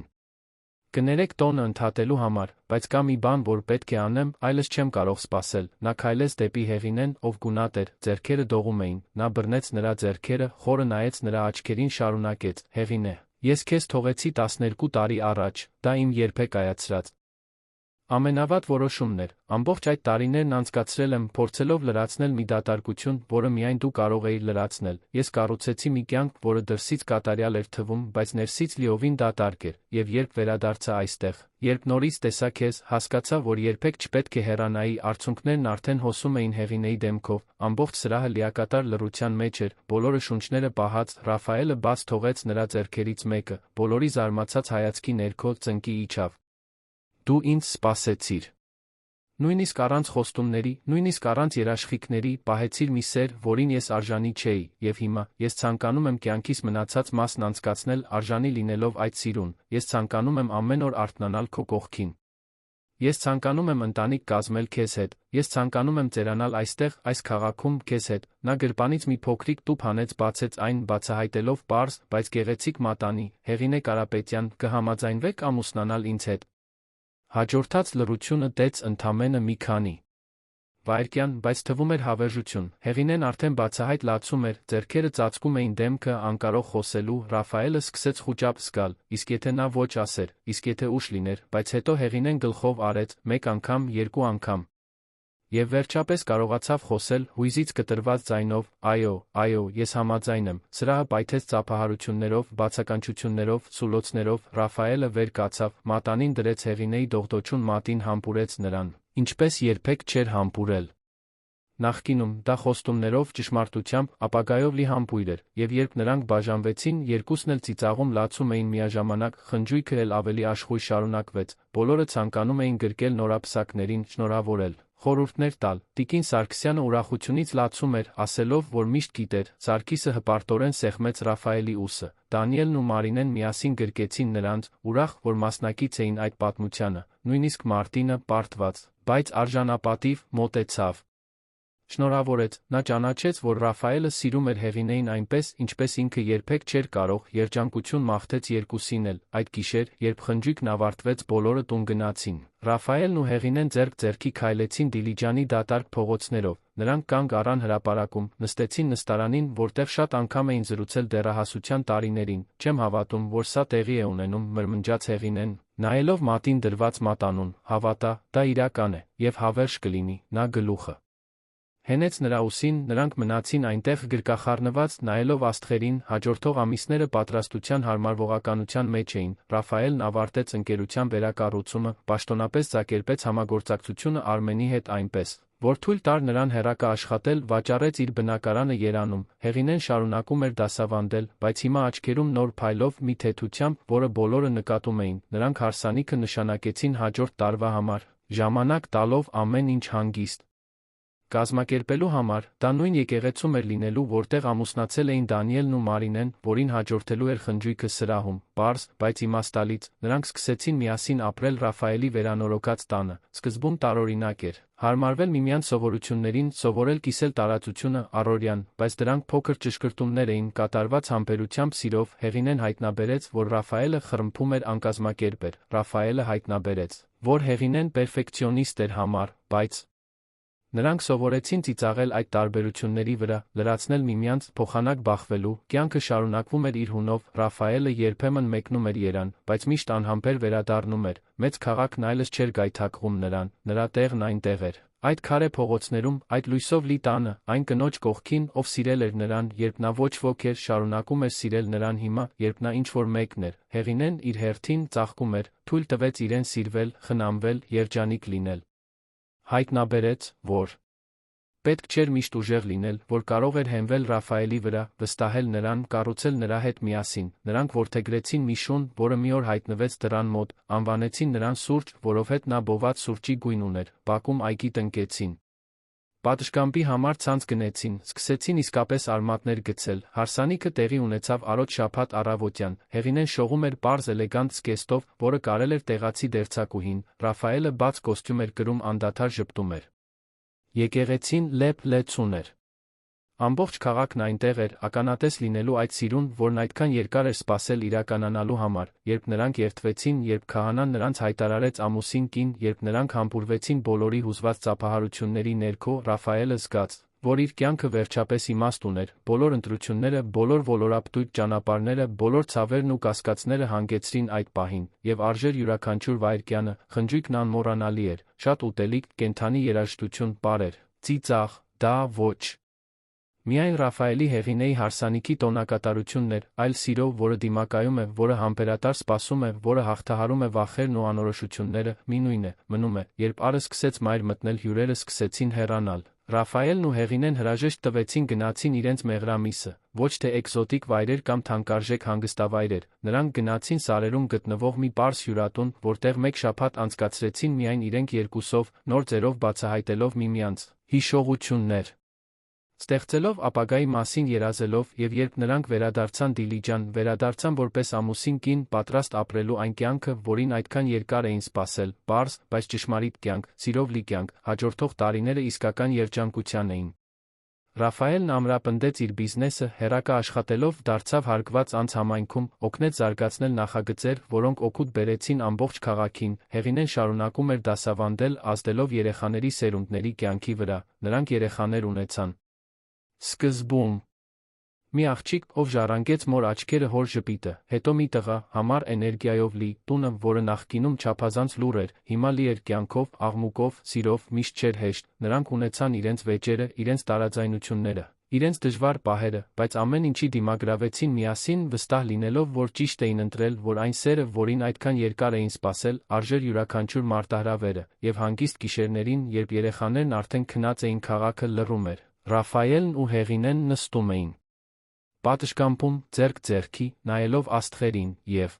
Speaker 1: Կներեք տոնը ընդհատելու համար, բայց կա մի բան, որ պետք է անեմ, այլս չեմ կարող սպասել, նա քայլեց դեպի Հեղինեն, ով գունատ էր, ձեռքերը դողում էին, նա բռնեց նրա ձեռքերը, խորը նայեց նրա աչքերին, շարունակեց, Հեղինե, ես քեզ թողեցի 12 տարի առաջ, դա իմ երբեք կայացրած Ամենավատ որոշումն էր, ամբողջ այդ տարիներն անցկացրել եմ փորձելով լրացնել մի դատարկություն, որը միայն դու կարող էիր լրացնել, ես կառուցեցի մի կյանք, որը դրսից կատարյալ էր թվում, բայց ներսից լիովին դատարկ էր, և երբ վերադարձա այստեղ, երբ նորից տեսա քեզ, հասկացա, որ երբեք չպետք է հեռանայի, արցունքներն արդեն հոսում էին Հեղինեի դեմքով, ամբողջ սրահը լիակատար լռության մեջ էր, բոլորը շունչները պահած, Ռաֆայելը բաց թողեց նրա ձեռքերից մեկը, բոլորի զարմացած հայացքի ներքո ծնկի իջավ. Դու ինձ սպասեցիր։ Նույնիսկ առանց խոստումների, նույնիսկ առանց երաշխիքների, պահեցիր մի սեր, որին ես արժանի չէի, և հիմա, ես ցանկանում եմ կյանքիս մնացած մասն անցկացնել արժանի լինելով այդ սիրուն, ես ցանկանում եմ ամեն օր արթնանալ քո կողքին։ Ես ցանկանում եմ ընտանիք կազմել քեզ հետ, ես ցանկանում եմ ծերանալ այստեղ, այս քաղաքում, քեզ հետ։ Նա գրպանից մի փոքրիկ տուփ հանեց, բացեց այն, բացահայտելով պարզ, բայց գեղեցիկ մատանի, Հեղինե Կարապետյան, կհամաձայնվեք ամուսնանալ ինձ հետ։ Հաջորդած լռությունը տեց ընդամենը մի քանի վայրկյան, բայց թվում էր հավերժություն, Հեղինեն արդեն բացահայտ լացում էր, ձեռքերը ծածկում էին դեմքը, անկարող խոսելու, Ռաֆայելը սկսեց խուճապ զգալ, իսկ եթե նա ոչ ասեր, իսկ եթե ուշ լիներ, բայց հետո Հեղինեն գլխով արեց, մեկ անգամ, երկու անգամ, և վերջապես կարողացավ խոսել, հույզից կտրված ձայնով, այո, այո, ես համաձայն եմ, սրահը պայթեց ծափահարություններով, բացականչություններով, սուլոցներով, Ռաֆայելը վեր կացավ, մատանին դրեց Հեղինեի դողդոչուն մատին համբուրեց նրան, ինչպես երբեք չէր համբուրել նախկինում, դա խոստումներով, ճշմարտությամբ, ապագայով լի համբույր էր, և երբ նրանք բաժանվեցին, երկուսն էլ ծիծաղում լացում էին միաժամանակ, խնջույքը էլ ավելի աշխույժ շարունակվեց, բոլորը ցանկանում էին գրկել նորապսակներին, շնորհավորել, խորհուրդներ տալ, տիկին Սարգսյանը ուրախությունից լացում էր, ասելով, որ միշտ գիտեր, Սարգիսը հպարտորեն սեղմեց Ռաֆայելի ուսը, Դանիելն ու Մարինեն միասին գրկեցին նրանց, ուրախ, որ մասնակից էին այդ պատմությանը, նույնիսկ Մարտինը, պարտված, բայց արժանապատիվ, մոտեցավ. Շնորհավորեց, նա ճանաչեց, որ Ռաֆայելը սիրում էր Հեղինեին այնպես, ինչպես ինքը երբեք չէր կարող, երջանկություն մաղթեց երկուսին էլ, այդ գիշեր, երբ խնջույքն ավարտվեց, բոլորը տուն գնացին, Ռաֆայելն ու Հեղինեն ձեռք ձեռքի քայլեցին Դիլիջանի դատարկ փողոցներով, նրանք կանգ առան հրապարակում, նստեցին նստարանին, որտեղ շատ անգամ էին զրուցել դեռահասության տարիներին, չեմ հավատում, որ սա տեղի է ունենում, մրմնջաց Հեղինեն, նայելով մատին դրված մատանուն, հավատա, դա իրական է, և հավերժ կլինի, նա գլուխը հենեց նրա ուսին, նրանք մնացին այնտեղ գրկախառնված, նայելով աստղերին, հաջորդող ամիսները պատրաստության հարմարվողականության մեջ էին, Ռաֆայելն ավարտեց ընկերության վերակառուցումը, պաշտոնապես ձակերպեց համագործակցությունը Արմենի հետ այնպես, որ թույլ տար նրան հեռակա աշխատել, վաճառեց իր բնակարանը Երանում, Հեղինեն շարունակում էր դասավանդել, բայց հիմա աչքերում նոր փայլով մի թեթությամբ, որը բոլորը նկատում էին, նրանք հարսանիքը նշանակեցին հաջորդ տարվա համար, ժամանակ տալով ամեն ինչ հանգիստ կազմակերպելու համար, դա նույն եկեղեցում էր լինելու, որտեղ ամուսնացել էին Դանիելն ու Մարինեն, որին հաջորդելու էր խնջույքը սրահում, պարզ, բայց իմաստալից, նրանք սկսեցին միասին ապրել Ռաֆայելի վերանորոգած տանը, սկզբում տարօրինակ էր, հարմարվել միմյանց սովորություններին, սովորել կիսել տարածությունը, առօրյան, բայց դրանք փոքր ճշգրտումներ էին, կատարված համբերությամբ սիրով, Հեղինեն հայտնաբերեց, որ Ռաֆայելը խռմփում էր անկազմակերպ էր, Ռաֆայելը հայտնաբերեց, որ Հեղինեն պերֆեկցիոնիստ էր համառ, բայց նրանք սովորեցին ծիծաղել այդ տարբերությունների վրա, լրացնել միմյանց, փոխանակ բախվելու, կյանքը շարունակվում էր իր հունով, Ռաֆայելը երբեմն մեկնում էր Երան, բայց միշտ անհամբեր վերադառնում էր, մեծ քաղաքն այլևս չէր գայթակղում նրան, նրա տեղն այնտեղ էր, այդ քարե փողոցներում, այդ լույսով լի տանը, այն կնոջ կողքին, ով սիրել էր նրան, երբ նա ոչ ոք էր, շարունակում էր սիրել նրան հիմա, երբ նա ինչ-որ մեկն էր, Հեղինեն իր հերթին ծաղկում էր, թույլ տվեց իրեն սիրվել, խնամվել, երջանիկ լինել. Հայտնաբերեց, որ պետք չէր միշտ ուժեղ լինել, որ կարող էր հենվել Ռաֆայելի վրա, վստահել նրան, կառուցել նրա հետ միասին, նրանք որդեգրեցին մի շուն, որը մի օր հայտնվեց դռան մոտ, անվանեցին նրան Սուրճ, որովհետև նա բոված սուրճի գույն ուներ, բակում այգի տնկեցին. Պատշգամբի համար ցանց գնեցին, սկսեցին իսկապես արմատներ գցել, հարսանիքը տեղի ունեցավ առոտ շաբաթ առավոտյան, Հեղինեն շողում էր պարզ էլեգանտ զգեստով, որը կարել էր տեղացի դերձակուհին, Ռաֆայելը բաց կոստյում էր կրում անդադար ժպտում էր. Եկեղեցին լեփ-լեցուն էր. Ամբողջ քաղաքն այնտեղ էր, ականատես լինելու այդ սիրուն, որն այդքան երկար էր սպասել իրականանալու համար, երբ նրանք երդվեցին, երբ քահանան նրանց հայտարարեց ամուսին կին, երբ նրանք համբուրվեցին բոլորի հուզված ծափահարությունների ներքո, Ռաֆայելը զգաց, որ իր կյանքը վերջապես իմաստ ուներ, բոլոր ընտրությունները, բոլոր ոլորապտույտ ճանապարհները, բոլոր ցավերն ու կասկածները հանգեցրին այդ պահին, եւ արժեր յուրաքանչյուր վայրկյանը, խնջույքն անմոռանալի էր, շատ ուտելիք, կենդանի երաժշտություն, պարեր, ծիծաղ, դա ոչ միայն Ռաֆայելի Հեղինեի հարսանիքի տոնակատարությունն էր, այլ սիրո, որը դիմակայում է, որը համբերատար սպասում է, որը հաղթահարում է վախերն ու անորոշությունները, մի նույն է, մնում է, երբ առը սկսեց մայր մտնել հյուրերը սկսեցին հեռանալ։ Ռաֆայելն ու Հեղինեն հրաժեշտ տվեցին գնացին իրենց մեղրամիսը, ոչ թե էկզոտիկ վայրեր կամ թանկարժեք հանգստավայրեր, նրանք գնացին սարերում գտնվող մի պարզ հյուրատուն, որտեղ մեկ շաբաթ անցկացրեցին միայն իրենք երկուսով, նոր ձեռով բացահայտելով միմյանց հիշողություններ, ստեղծելով ապագայի մասին երազելով, եւ երբ նրանք վերադարձան Դիլիջան, վերադարձան որպես ամուսին կին, պատրաստ ապրելու այն կյանքը, որին այդքան երկար էին սպասել, պարզ, բայց ճշմարիտ կյանք, սիրով լի կյանք, հաջորդող տարիները իսկական երջանկության էին։ Ռաֆայելն ամրապնդեց իր բիզնեսը, հեռակա աշխատելով դարձավ հարգված անձ համայնքում, օգնեց զարգացնել նախագծեր, որոնք օգուտ բերեցին ամբողջ քաղաքին, Հեղինեն շարունակում էր դասավանդել, ազդելով երեխաների սերունդների կյանքի վրա, նրանք երեխաներ ունեցան։ Սկզբում մի աղջիկ, ով ժառանգեց մոր աչքերը հոր ժպիտը, հետո մի տղա, համառ էներգիայով լի, տունը, որը նախկինում չափազանց լուռ էր, հիմա լի էր կյանքով, աղմուկով, սիրով, միշտ չէր հեշտ, նրանք ունեցան իրենց վեճերը, իրենց տարաձայնությունները, իրենց դժվար պահերը, բայց ամեն ինչի դիմագրավեցին միասին, վստահ լինելով, որ ճիշտ էին ընտրել, որ այն սերը, որին այդքան երկար էին սպասել, արժեր յուրաքանչյուր մարտահրավերը, եւ հանգիստ գիշերներին, երբ երեխաներն արդեն քնած էին, քաղաքը լռում էր, Ռաֆայելն ու Հեղինեն նստում էին պատշգամբում, ձեռք ձեռքի, նայելով աստղերին, եւ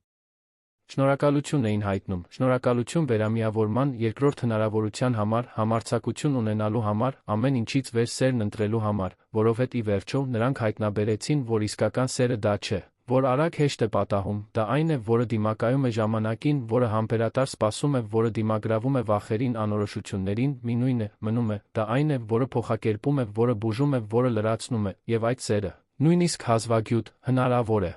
Speaker 1: շնորհակալություն էին հայտնում, շնորհակալություն վերամիավորման, երկրորդ հնարավորության համար, համարձակություն ունենալու համար, ամեն ինչից վեր սերն ընտրելու համար, որովհետև ի վերջո նրանք հայտնաբերեցին, որ իսկական սերը դա չէ, որ արագ հեշտ է պատահում, դա այն է, որը դիմակայում է ժամանակին, որը համբերատար սպասում է, որը դիմագրավում է վախերին, անորոշություններին, մի նույն է, մնում է, դա այն է, որը փոխակերպում է, որը բուժում է, որը լրացնում է, եւ այդ սերը, նույնիսկ հազվագյուտ, հնարավոր է։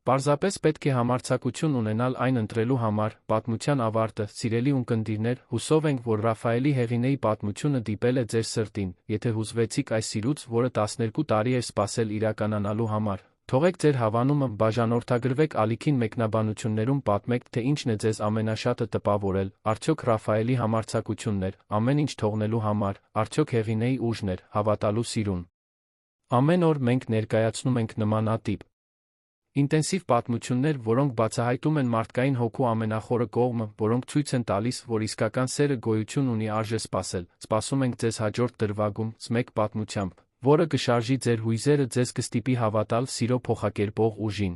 Speaker 1: Պարզապես պետք է համարձակություն ունենալ այն ընտրելու համար, պատմության ավարտը, սիրելի ունկնդիրներ, հուսով ենք, որ Ռաֆայելի Հեղինեի պատմությունը դիպել է ձեր սրտին, եթե հուզվեցիք այս սիրուց, որը 12 տարի էր սպասել իրականանալու համար։ Թողեք ձեր հավանումը, բաժանորդագրվեք ալիքին մեկնաբանություններում պատմեք, թե ինչն է ձեզ ամենաշատը տպավորել, արդյոք Ռաֆայելի համարձակությունն էր, ամեն ինչ թողնելու համար, արդյոք Հեղինեի ուժն էր, հավատալու սիրուն։ Ամեն օր մենք ներկայացնում ենք նմանատիպ ինտենսիվ պատմություններ, որոնք բացահայտում են մարդկային հոգու ամենախորը կողմը, որոնք ցույց են տալիս, որ իսկական սերը գոյություն ունի, արժե սպասել։ Սպասում ենք ձեզ հաջորդ դրվագում, մեկ պատմությամբ, որը կշարժի ձեր հույզերը, ձեզ կստիպի հավատալ սիրո փոխակերպող ուժին։